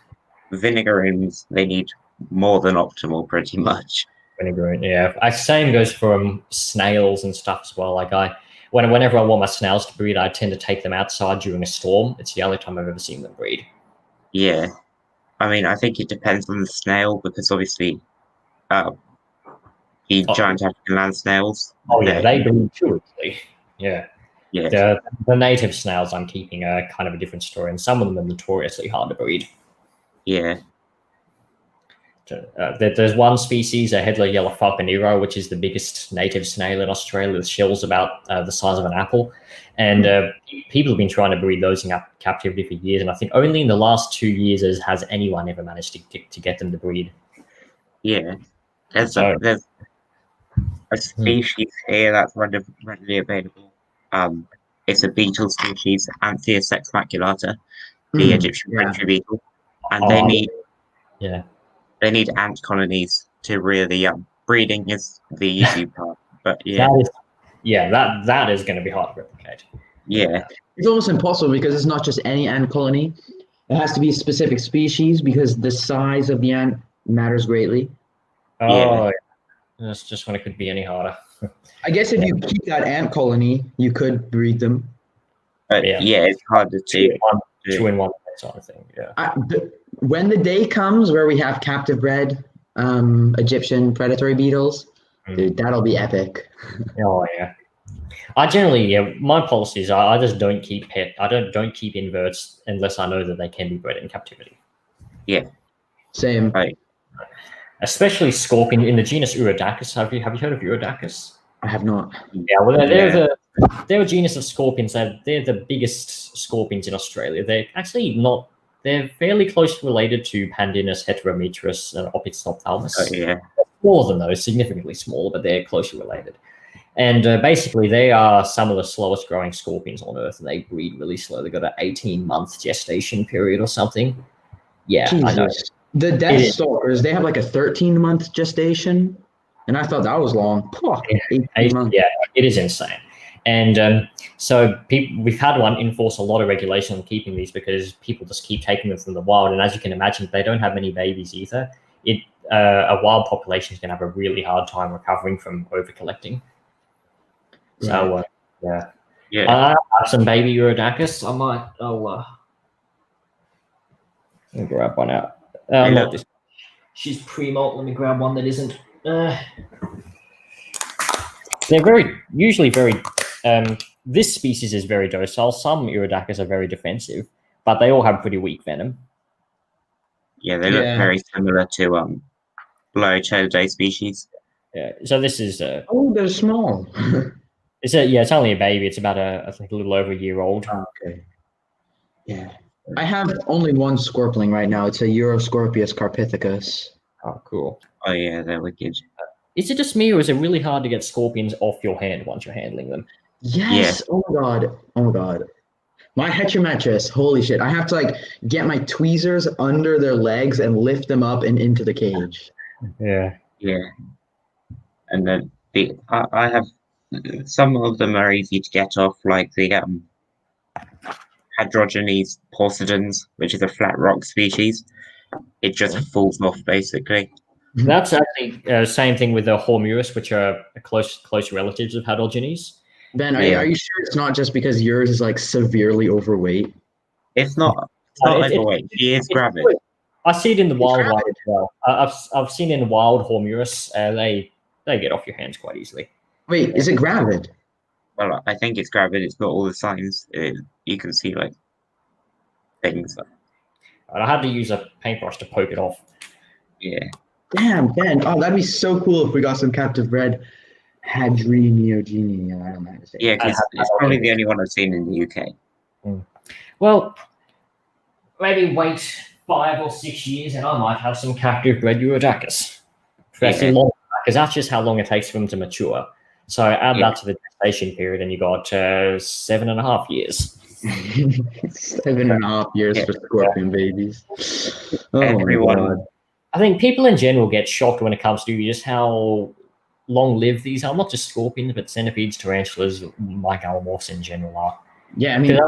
vinegarines, they need more than optimal pretty much. Vinegarine, yeah. Same goes for snails and stuff as well. Like whenever I want my snails to breed, I tend to take them outside during a storm. It's the only time I've ever seen them breed. Yeah, I mean, I think it depends on the snail because obviously, the giant African land snails. Oh yeah, they breed too easily. Yeah. Yeah. The native snails I'm keeping are kind of a different story, and some of them are notoriously hard to breed. Yeah. There's one species, a headless yellow falconero, which is the biggest native snail in Australia. The shell's about the size of an apple. And people have been trying to breed those in captivity for years. And I think only in the last 2 years has anyone ever managed to get them to breed. Yeah. There's a species here that's readily available. It's a beetle species, Anthiosex maculata, the Egyptian country beetle. And they need ant colonies to rear the young. Breeding is the easy part, but that is going to be hard to replicate. Yeah, it's almost impossible because it's not just any ant colony. It has to be a specific species because the size of the ant matters greatly. Oh, that's just when it could be any harder. I guess if you keep that ant colony, you could breed them. It's harder to two in one sort of thing. Yeah. When the day comes where we have captive bred Egyptian predatory beetles, dude, that'll be epic. Oh yeah. I generally, my policy is I just don't keep don't keep inverts unless I know that they can be bred in captivity. Yeah. Same. Right. Especially scorpion in the genus Urodacus. Have you heard of Urodacus? I have not. Yeah, well, they're a genus of scorpions. They're the biggest scorpions in Australia. They're actually not. They're fairly closely related to Pandinus, Heterometrus, and Opistophthalmus. Oh, yeah. Smaller than those, significantly smaller, but they're closely related. And basically, they are some of the slowest growing scorpions on Earth, and they breed really slow. They've got an 18-month gestation period or something. Yeah, Jesus. I know. The Death Stalkers, they have like a 13-month gestation, and I thought that was long. 18 months. Yeah, it is insane. And so we've had to enforce a lot of regulation on keeping these because people just keep taking them from the wild. And as you can imagine, they don't have many babies either. A wild population is going to have a really hard time recovering from over-collecting. So, I have some baby Urodacus. I'll grab one out. Not this. She's pre-molt. Let me grab one that isn't. They're usually very. This species is very docile. Some Urodacus are very defensive, but they all have pretty weak venom. Yeah, they look very similar to Blowchodidae species. Yeah. So this is. They're small. It's only a baby. It's about I think a little over a year old. Oh, okay. Yeah. I have only one scorpling right now. It's a Euroscorpius carpithecus. Oh, cool. Oh, yeah, they're wicked. Is it just me, or is it really hard to get scorpions off your hand once you're handling them? Yes. Yeah. Oh, my God. My heterometrus, holy shit! I have to like get my tweezers under their legs and lift them up and into the cage. Yeah. Yeah, and then I have some of them are easy to get off, like the Hadrogenes porcidans, which is a flat rock species. It just falls off basically. That's actually same thing with the Hormurus, which are close relatives of Hadrogenes. Ben, are you sure it's not just because yours is like severely overweight? It's not. It's not overweight. She is gravid. I see it in the wild one as well. I've seen in wild Hormurus. They get off your hands quite easily. Wait, is it gravid? Well, I think it's gravid. It's got all the signs. You can see like things. I had to use a paintbrush to poke it off. Yeah. Damn, Ben. Oh, that'd be so cool if we got some captive bred Hadrineogene. I don't know how to say. Yeah, because it's probably the only one I've seen in the UK. Well, maybe wait 5 or 6 years, and I might have some captive bred Urodacus. That's long, because that's just how long it takes for them to mature. So add that to the gestation period, and you got 7.5 years. 7.5 years for scorpion babies. Oh, Everyone. I think people in general get shocked when it comes to just how long-lived these are. Not just scorpions, but centipedes, tarantulas, mygalomorphs in general are. Yeah, I mean,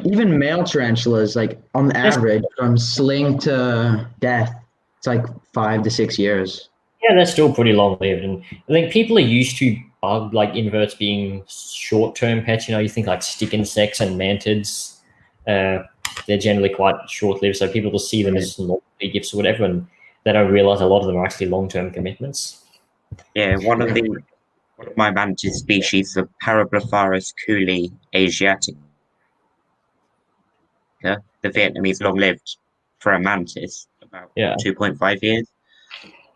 even male tarantulas, like on the average, from sling to death, it's like 5 to 6 years. Yeah, they're still pretty long-lived, and I think people are used to bug like inverts being short-term pets. You know, you think like stick insects and mantids. They're generally quite short-lived, so people will see them as novelty gifts or whatever, and they don't realize a lot of them are actually long-term commitments. Yeah, one of my mantis species, the Parablopharus cooley asiatica, the Vietnamese long-lived for a mantis, about 2.5 years.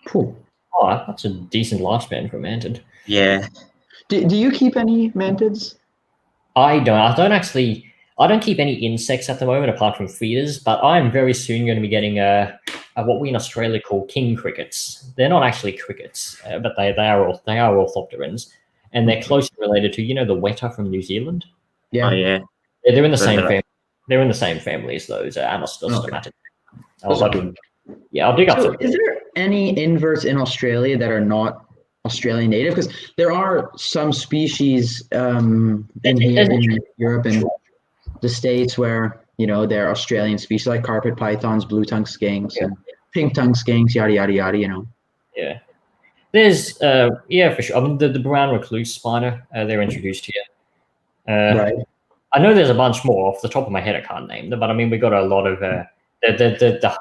Cool. Oh, that's a decent lifespan for a mantid. Yeah. Do you keep any mantids? I don't keep any insects at the moment apart from feeders, but I'm very soon going to be getting what we in Australia call king crickets. They're not actually crickets, but they are orthopterans, and they're closely related to the weta from New Zealand. Yeah. Oh, yeah. They're in the same family. They're in the same family as those Anostostomatids. Okay. I'll dig up. So, is there any inverts in Australia that are not Australian native? Because there are some species in Europe and the States where they're Australian species, like carpet pythons, blue tongue skinks, and pink tongue skinks, yada yada yada. Yeah, there's for sure. I mean, the brown recluse spider, they're introduced here. Right. I know there's a bunch more. Off the top of my head, I can't name them, but I mean, we got a lot of the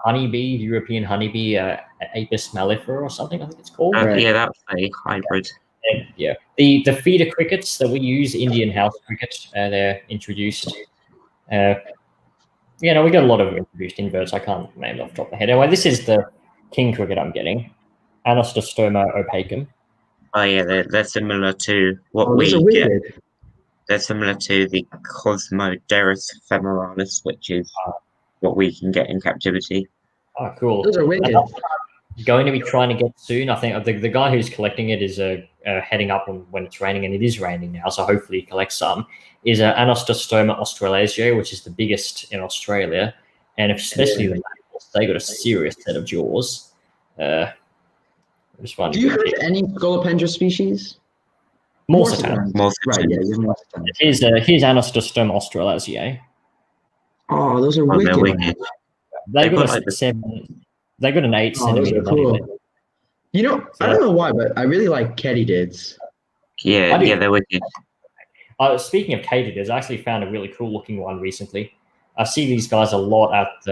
honeybee, European honeybee, Apis mellifera or something, I think it's called. Yeah, that's a hybrid. And, the feeder crickets that we use, Indian house cricket, they're introduced. We got a lot of introduced inverts. I can't name off the top of my head. Anyway, this is the king cricket I'm getting, Anostostoma opacum. Oh yeah, they're similar to what we get. They're similar to the Cosmoderus femoralis, which is what we can get in captivity. Oh, cool. Those are wicked. Going to be trying to get soon. I think the guy who's collecting it is heading up when it's raining, and it is raining now, so hopefully he collects some. Is Anostostoma australasiae, which is the biggest in Australia, and especially the males, they got a serious set of jaws. Do you have any Scolopendra species? Morsitans. Right, yeah, you're Morsitans. Here's Anostostoma australasiae. Oh, those are wicked. They're wicked. They got a 7. They got an 8 centimeter. Cool. I don't know why, but I really like katydids. Yeah, they're wicked. Speaking of katydids, I actually found a really cool looking one recently. I see these guys a lot at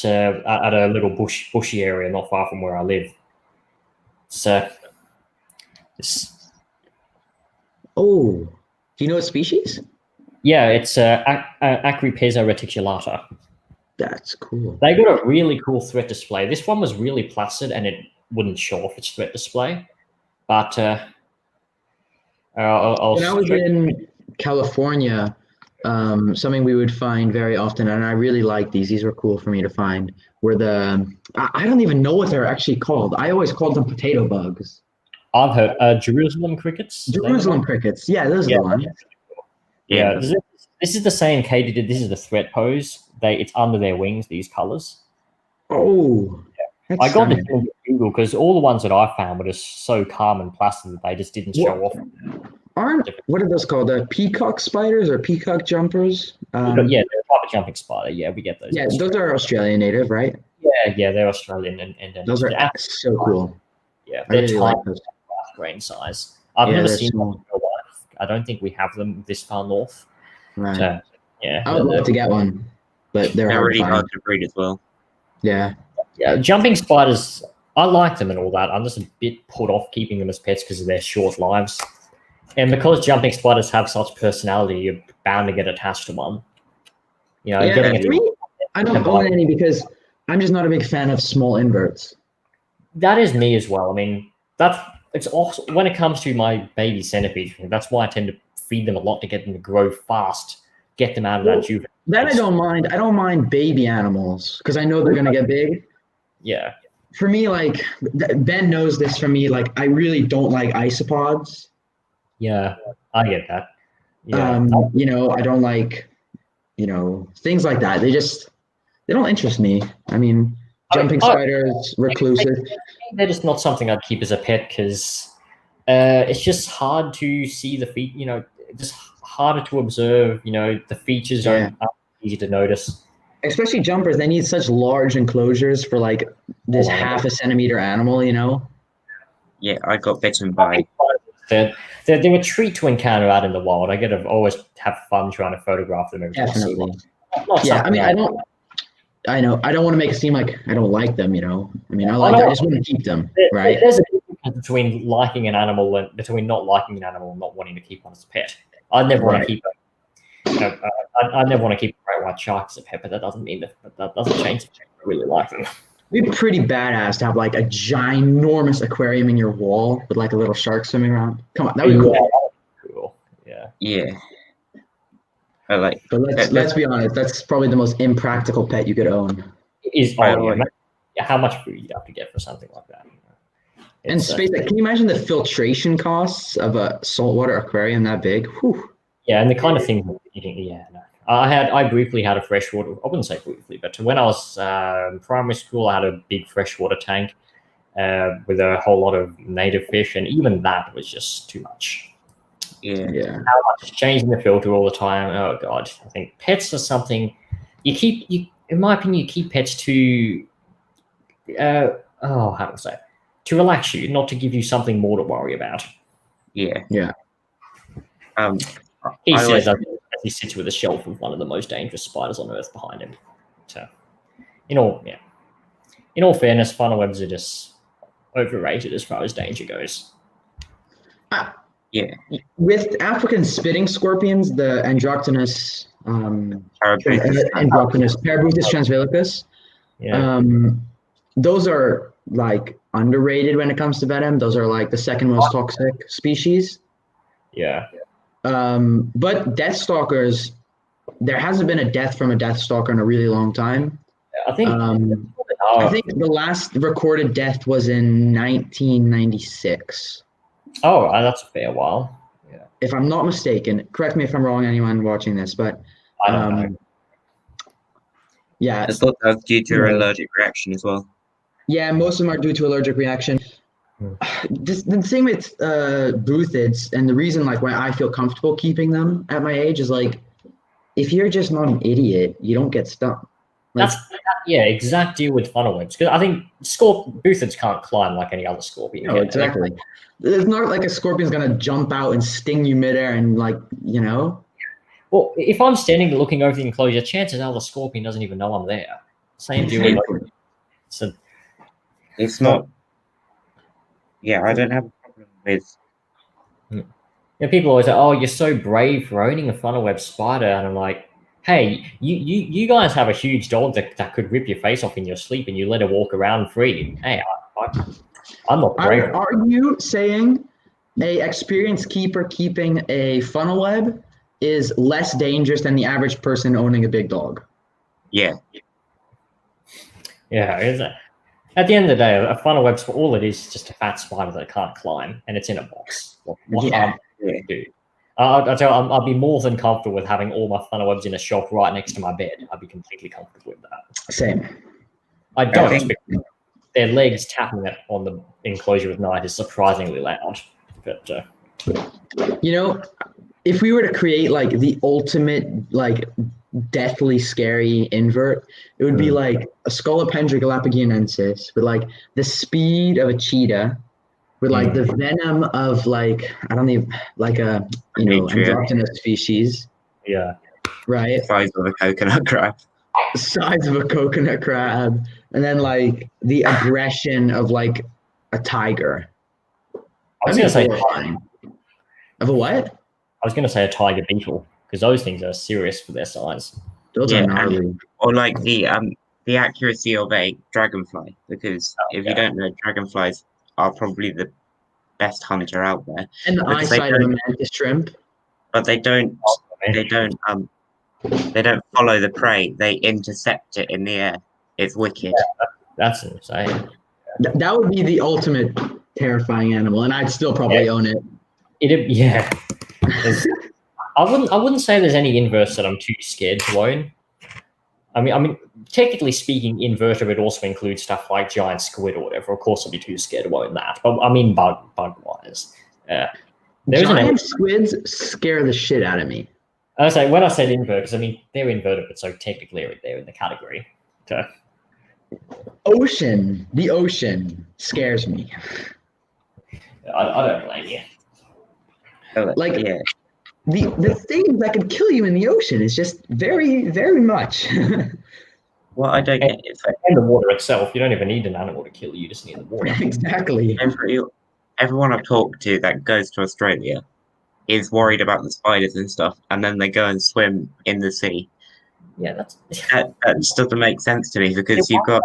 a little bushy area not far from where I live. So, oh, do you know what species? Yeah, it's Acrypeza reticulata. That's cool. They got a really cool threat display. This one was really placid and it wouldn't show off its threat display. But when I was in California, something we would find very often, and I really like these were cool for me to find, were I don't even know what they're actually called. I always called them potato bugs. I've heard Jerusalem crickets. Jerusalem crickets. Yeah, those are the ones. Yeah, this is the same Katie did. This is the threat pose. It's under their wings, these colors. Oh, that's I got stunning. this on Google because all the ones that I found were just so calm and placid that they just didn't show off. What are those called? The peacock spiders or peacock jumpers? Yeah, they're a type of jumping spider. Yeah, we get those. Yeah, those are Australian native, right? Yeah, they're Australian and those are so cool. Yeah, they're really tiny, like those. grain size. I've never seen them in real life. I don't think we have them this far north. Right. So, yeah, I would love to get one, but they're really hard to breed as well. Yeah. Yeah, jumping spiders, I like them and all that. I'm just a bit put off keeping them as pets because of their short lives. And because jumping spiders have such personality, you're bound to get attached to one. You know, I don't own any because I'm just not a big fan of small inverts. That is me as well. I mean, it's also when it comes to my baby centipedes, that's why I tend to feed them a lot to get them to grow fast, get them out of that juvenile. That I don't mind. I don't mind baby animals because I know they're gonna get big. Yeah. For me, like Ben knows this. For me, like I really don't like isopods. Yeah, I get that. Yeah. You know, I don't like, things like that. They don't interest me. I mean, jumping spiders, recluses. They're just not something I'd keep as a pet because it's just hard to see the feet. You know, just harder to observe. You know, the features aren't easy to notice. Especially jumpers, they need such large enclosures for like this half a centimeter animal. You know. Yeah, I got bitten by. They're a treat to encounter out in the wild. I get to always have fun trying to photograph them. Definitely. I mean, I don't want to make it seem like I don't like them. You know, I mean, I just want to keep them. Right. There's a difference between liking an animal and between not liking an animal and not wanting to keep one as a pet. I never want to keep. I never want to keep a great white shark as a pet, but that doesn't mean that doesn't change the fact I really like them. It'd be pretty badass to have like a ginormous aquarium in your wall with like a little shark swimming around. Come on, that would be cool. Yeah. Yeah. But let's be honest, that's probably the most impractical pet you could own. How much food you have to get for something like that. And space, can you imagine the filtration costs of a saltwater aquarium that big? Whew. Yeah, and the kind of thing we're eating. Yeah, no. I briefly had a freshwater. I wouldn't say briefly, but when I was in primary school, I had a big freshwater tank with a whole lot of native fish, and even that was just too much. Yeah. How much changing the filter all the time? Oh God, I think pets are something in my opinion, you keep pets to how to say it? To relax you, not to give you something more to worry about. Yeah. He says as he sits with a shelf of one of the most dangerous spiders on Earth behind him. So, in all fairness, funnel webs are just overrated as far as danger goes. Yeah. With African spitting scorpions, the Androctonus Parabuthus transveilicus, those are like underrated when it comes to venom. Those are like the second most toxic species. Yeah. But deathstalkers, there hasn't been a death from a deathstalker in a really long time. I think the last recorded death was in 1996. Oh, that's a fair while. Yeah. If I'm not mistaken, correct me if I'm wrong, anyone watching this, but I don't know. Yeah. I thought that was due to an allergic reaction as well. Yeah, most of them are due to allergic reaction. The thing with buthids, and the reason like why I feel comfortable keeping them at my age is like, if you're just not an idiot, you don't get stung. Like, exact deal with funnel webs. Because I think buthids can't climb like any other scorpion. No, exactly. It's not like a scorpion's gonna jump out and sting you midair and like, you know. Well, if I'm standing looking over the enclosure, chances are the scorpion doesn't even know I'm there. Same deal. So it's not. Yeah, I don't have a problem with. People always say, "Oh, you're so brave for owning a funnel web spider," and I'm like, "Hey, you guys have a huge dog that could rip your face off in your sleep, and you let her walk around free. Hey, I'm not brave." Are you saying a experienced keeper keeping a funnel web is less dangerous than the average person owning a big dog? Yeah. Yeah. At the end of the day, a funnel web's all it is just a fat spider that can't climb, and it's in a box. What harm can it do? I'd be more than comfortable with having all my funnel webs in a shelf right next to my bed. I'd be completely comfortable with that. Same. I don't. Their legs tapping it on the enclosure at night is surprisingly loud. But if we were to create like the ultimate like deathly scary invert, it would be like a Scolopendra galapagonensis with like the speed of a cheetah, with like the venom of like I don't even like a androgynous species. Yeah. Right. Size of a coconut crab. Size of a coconut crab, and then like the aggression of like a tiger. I was gonna say of a what? I was gonna say a tiger beetle, because those things are serious for their size. Those are gnarly. Or like the accuracy of a dragonfly, because if you don't know, dragonflies are probably the best hunter out there. And the eyesight of a mantis shrimp. But they don't follow the prey. They intercept it in the air. It's wicked. Yeah, that's insane. That would be the ultimate terrifying animal, and I'd still probably own it. I wouldn't say there's any inverts that I'm too scared to own. I mean, technically speaking, invertebrate also includes stuff like giant squid or whatever. Of course, I'd be too scared to own that. But I mean, bug wise, giant squids scare the shit out of me. I say when I said invert, because I mean they're invertebrates, so technically they're in the category. So. The ocean scares me. I don't blame you. The thing that could kill you in the ocean is just very, very much. Well, I don't get it. And the water itself, you don't even need an animal to kill you. You just need the water. Exactly. Everyone I've talked to that goes to Australia is worried about the spiders and stuff, and then they go and swim in the sea. Yeah, that just doesn't make sense to me, because you've got.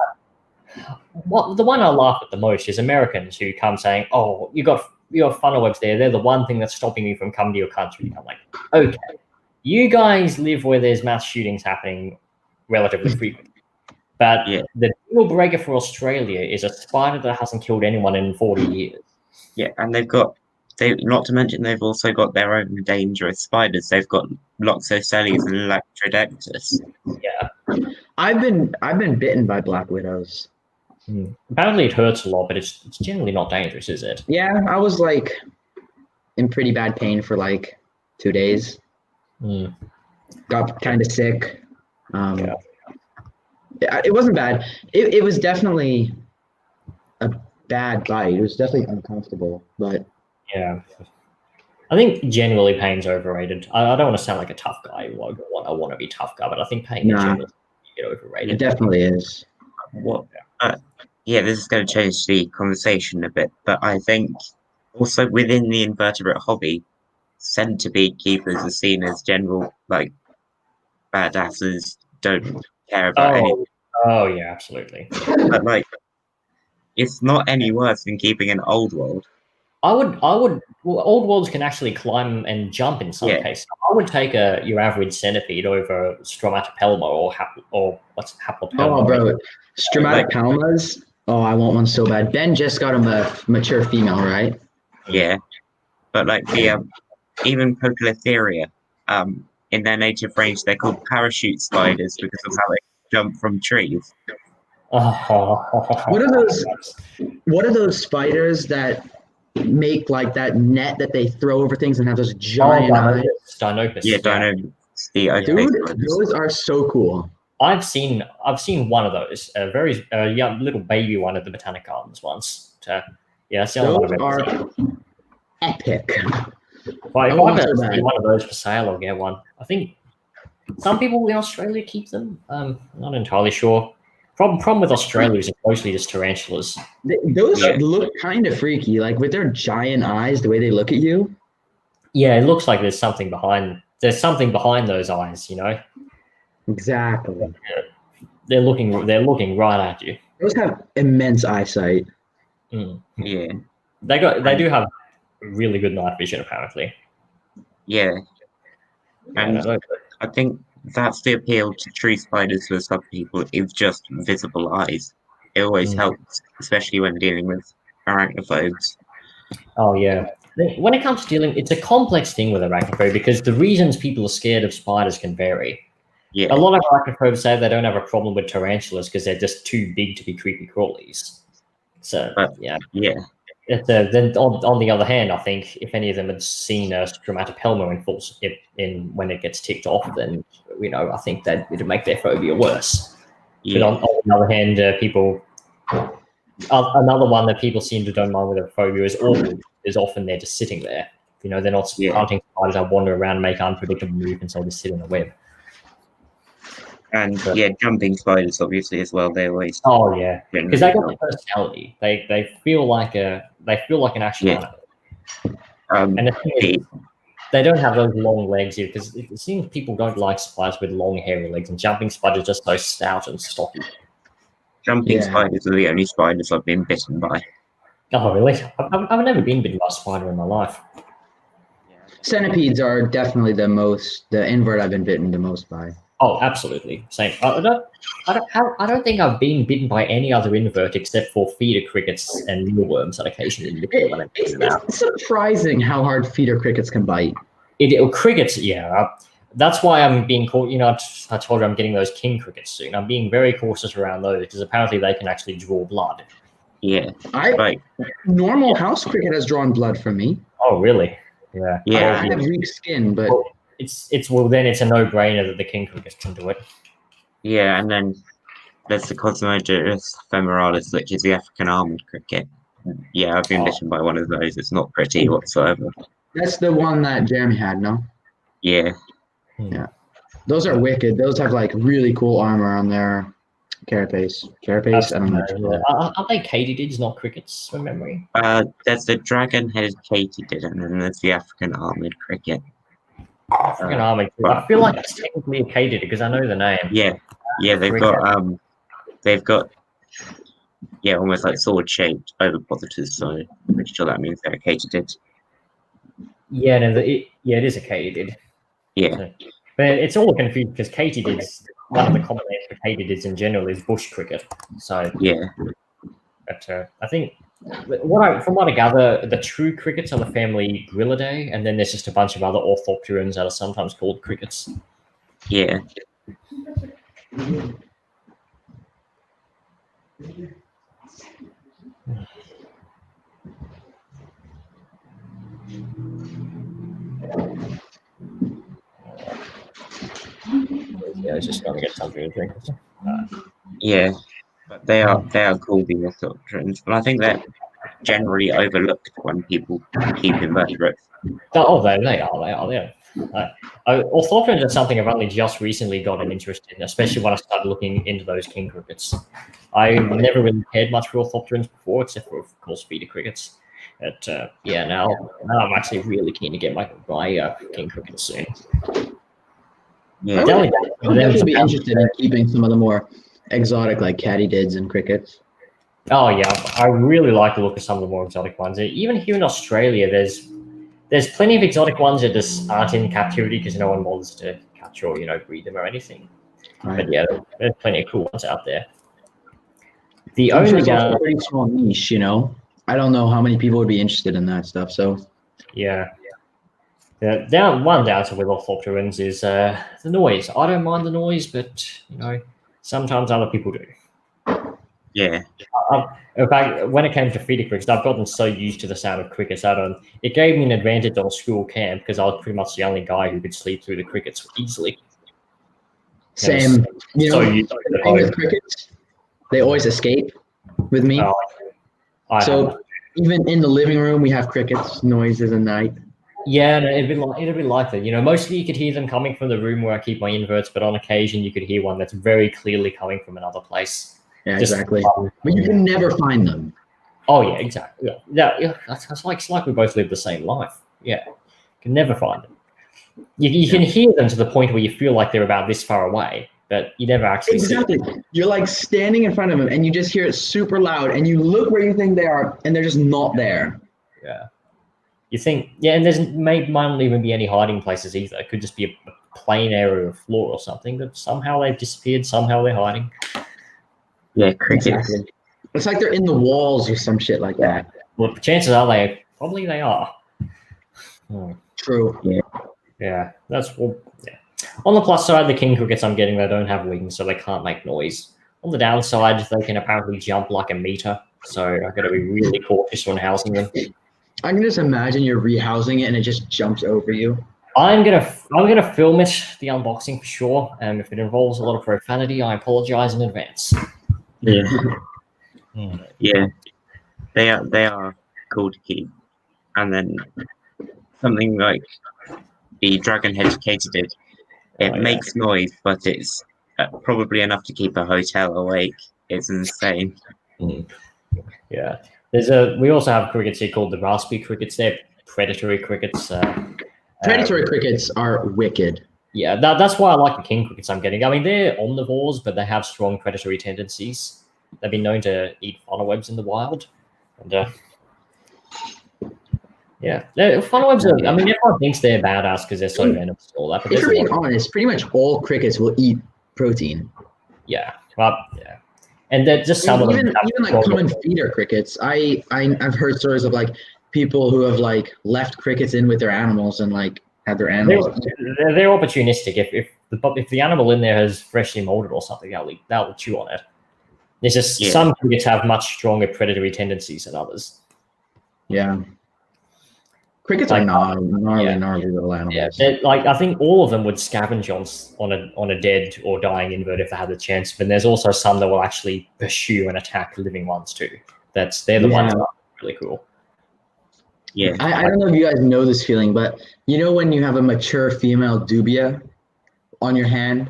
Well, the one I laugh at the most is Americans who come saying, "Oh, you got funnel webs there. They're the one thing that's stopping me from coming to your country." I'm like, okay, you guys live where there's mass shootings happening relatively frequently, but the deal breaker for Australia is a spider that hasn't killed anyone in 40 years. Yeah, and not to mention they've also got their own dangerous spiders. They've got Loxosceles and Electrodectus. Yeah, I've been bitten by black widows. Apparently it hurts a lot, but it's generally not dangerous, is it? Yeah, I was like in pretty bad pain for like 2 days. Got kind of sick. It wasn't bad. It was definitely a bad bite. It was definitely uncomfortable, but yeah. I think generally pain's overrated. I don't want to sound like a tough guy. I want to be a tough guy, but I think pain is generally overrated. It definitely is. This is going to change the conversation a bit, but I think also within the invertebrate hobby, centipede keepers are seen as general like badasses, don't care about anything. Oh yeah, absolutely. But like, it's not any worse than keeping an old world. Well, old worlds can actually climb and jump in some cases. I would take your average centipede over Stromatopelma or what's Haplopelma. Oh, bro, Stromatopelmas. I want one so bad. Ben just got a mature female, right? Yeah, but like the even Poecilotheria, in their native range, they're called parachute spiders because of how they jump from trees. What are those spiders that make like that net that they throw over things and have those giant eyes? Dinopus. Yeah, Dinopus. Dude, those are so cool. I've seen one of those, a very young little baby one at the Botanic Gardens once. Those are epic. If I ever see one of those for sale, I'll get one. I think some people in Australia keep them. Not entirely sure. Problem with Australia is it's mostly just tarantulas. Those look kind of freaky, like with their giant eyes, the way they look at you. Yeah, it looks like there's something behind those eyes, you know. Exactly. They're looking right at you. Those have immense eyesight. Yeah. They do have really good night vision, apparently. Yeah. And I think that's the appeal to tree spiders for some people, is just visible eyes. It always helps, especially when dealing with arachnophobes. Oh yeah. when it comes to dealing, it's a complex thing with arachnophobia because the reasons people are scared of spiders can vary. Yeah. A lot of arachnophobes say they don't have a problem with tarantulas because they're just too big to be creepy crawlies. So yeah. Then on the other hand, I think if any of them had seen a stromatopelma when it gets ticked off, then I think that it'd make their phobia worse. Yeah. But on the other hand, another one that people seem to don't mind with a phobia is often they're just sitting there. They're not hunting spiders that wander around and make unpredictable movements or just sit in a web. And jumping spiders obviously as well. They always. Oh yeah, because they got the personality. They feel like an actual animal. And the thing is, they don't have those long legs here because it seems people don't like spiders with long hairy legs, and jumping spiders are just so stout and stocky. Jumping spiders are the only spiders I've been bitten by. Oh really? I've never been bitten by a spider in my life. Centipedes are definitely the invert I've been bitten the most by. Oh, absolutely. Same. I don't think I've been bitten by any other invert except for feeder crickets and mealworms that occasionally nip me when I'm bitten out. It's surprising how hard feeder crickets can bite. Crickets, yeah. That's why I'm being cautious. I told you I'm getting those king crickets soon. I'm being very cautious around those because apparently they can actually draw blood. Yeah. Normal house cricket has drawn blood from me. Oh, really? Yeah. Yeah. I have weak skin, but then it's a no-brainer that the king crickets can do it. Yeah, and then there's the Cosmodus femoralis, which is the African armored cricket. Yeah, I've been bitten by one of those. It's not pretty whatsoever. That's the one that Jeremy had, no? Yeah. Yeah. Those are wicked. Those have like really cool armor on their carapace. Carapace? I don't know. Are they katydids, not crickets, from memory? There's the dragon-headed katydid, and then there's the African armored cricket. African armored. I feel like it's technically a katydid because I know the name. Yeah, they've got almost like sword-shaped ovipositors, so I'm pretty sure that means they're a katydid. Yeah, no, it is a katydid. Yeah. So, but it's all confusing because katydids, one of the common names for katydids in general is bush cricket. So yeah. But I think from what I gather, the true crickets are the family Grillidae, and then there's just a bunch of other orthopterans that are sometimes called crickets. Yeah. Yeah, I was just trying to get something to drink. Yeah, but they are called the orthopterans, and I think they're generally overlooked when people keep invertebrates. Oh, they are. Orthopterans are something I've only just recently got an interest in, especially when I started looking into those king crickets. I never really cared much for orthopterans before, except for, of course, feeder crickets. But now I'm actually really keen to get my king crickets soon. Yeah, I would definitely be interested in keeping some of the more exotic, like katydids and crickets. Oh yeah, I really like the look of some of the more exotic ones. Even here in Australia, there's plenty of exotic ones that just aren't in captivity because no one bothers to catch or breed them or anything. Right. But yeah, there's plenty of cool ones out there. The only a pretty small niche, I don't know how many people would be interested in that stuff. So yeah. One downside with orthopterans is the noise. I don't mind the noise, but sometimes other people do. Yeah. In fact, when it came to feeder crickets, I've gotten so used to the sound of crickets that it gave me an advantage on school camp because I was pretty much the only guy who could sleep through the crickets easily. Same. The thing with crickets, they always escape with me. So even in the living room, we have crickets noises at night. Yeah, no, it'd be like that. Mostly you could hear them coming from the room where I keep my inverts, but on occasion you could hear one that's very clearly coming from another place. Yeah, exactly. But you can never find them. Oh yeah, exactly. Yeah. It's like we both live the same life. Yeah, you can never find them. You can hear them to the point where you feel like they're about this far away, but you never actually see them. You're like standing in front of them, and you just hear it super loud, and you look where you think they are, and they're just not there. Yeah. You think, and might not even be any hiding places either. It could just be a plain area of floor or something, but somehow they've disappeared, somehow they're hiding. Yeah, crickets. Exactly. It's like they're in the walls or some shit like that. Well, the chances are they are. True. Yeah, that's well. Yeah. On the plus side, the king crickets I'm getting, they don't have wings, so they can't make noise. On the downside, they can apparently jump like a meter, so I've got to be really cautious when housing them. I can just imagine you're rehousing it and it just jumps over you. I'm gonna film it, the unboxing for sure. And if it involves a lot of profanity, I apologize in advance. Yeah. Yeah. They are cool to keep. And then something like the dragon-headed katydid. It makes noise, but it's probably enough to keep a hotel awake. It's insane. Yeah. We also have crickets here called the raspy crickets. They're predatory crickets. Predatory crickets are wicked. Yeah, that's why I like the king crickets I'm getting. I mean, they're omnivores, but they have strong predatory tendencies. They've been known to eat funnel webs in the wild. And yeah, funnel webs are, I mean, everyone thinks they're badass because they're so venomous and all that. But if you're being honest, pretty much all crickets will eat protein. Yeah, well, yeah. And they're just some even of them like common feeder crickets. I've heard stories of like people who have like left crickets in with their animals and like had their animals. They're opportunistic. If the animal in there has freshly molded or something, they'll chew on it. There's just some crickets have much stronger predatory tendencies than others. Yeah. Crickets are gnarly little animals. Yeah, like I think all of them would scavenge on a dead or dying invert if they had the chance. But there's also some that will actually pursue and attack living ones too. They're the ones that are really cool. Yeah, I don't know if you guys know this feeling, but you know when you have a mature female dubia on your hand.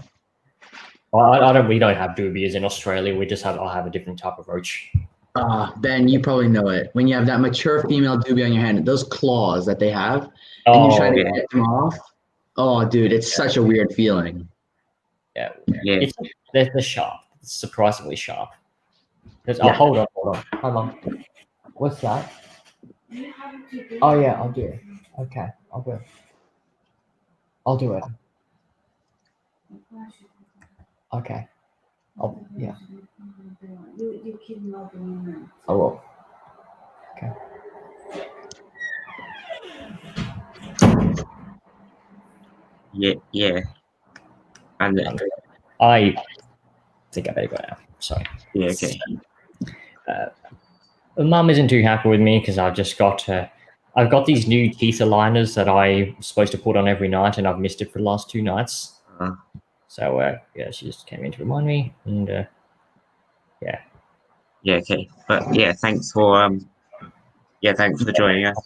We don't have dubias in Australia. I'll have a different type of roach. Ben, you probably know it. When you have that mature female dubia on your hand, those claws that they have, and you try to get them off. Oh, dude, it's such a weird feeling. Yeah. They're sharp. It's surprisingly sharp. Hold on. What's that? Oh yeah, I'll do it. Okay, I'll do it. I'll do it. Okay. Yeah. I will. Okay. Yeah. And I think I better go now. Sorry. Yeah. Okay. Mum isn't too happy with me because I've got these new teeth aligners that I'm supposed to put on every night, and I've missed it for the last 2 nights. So she just came in to remind me, and yeah. Yeah. Okay. But yeah, thanks for joining us.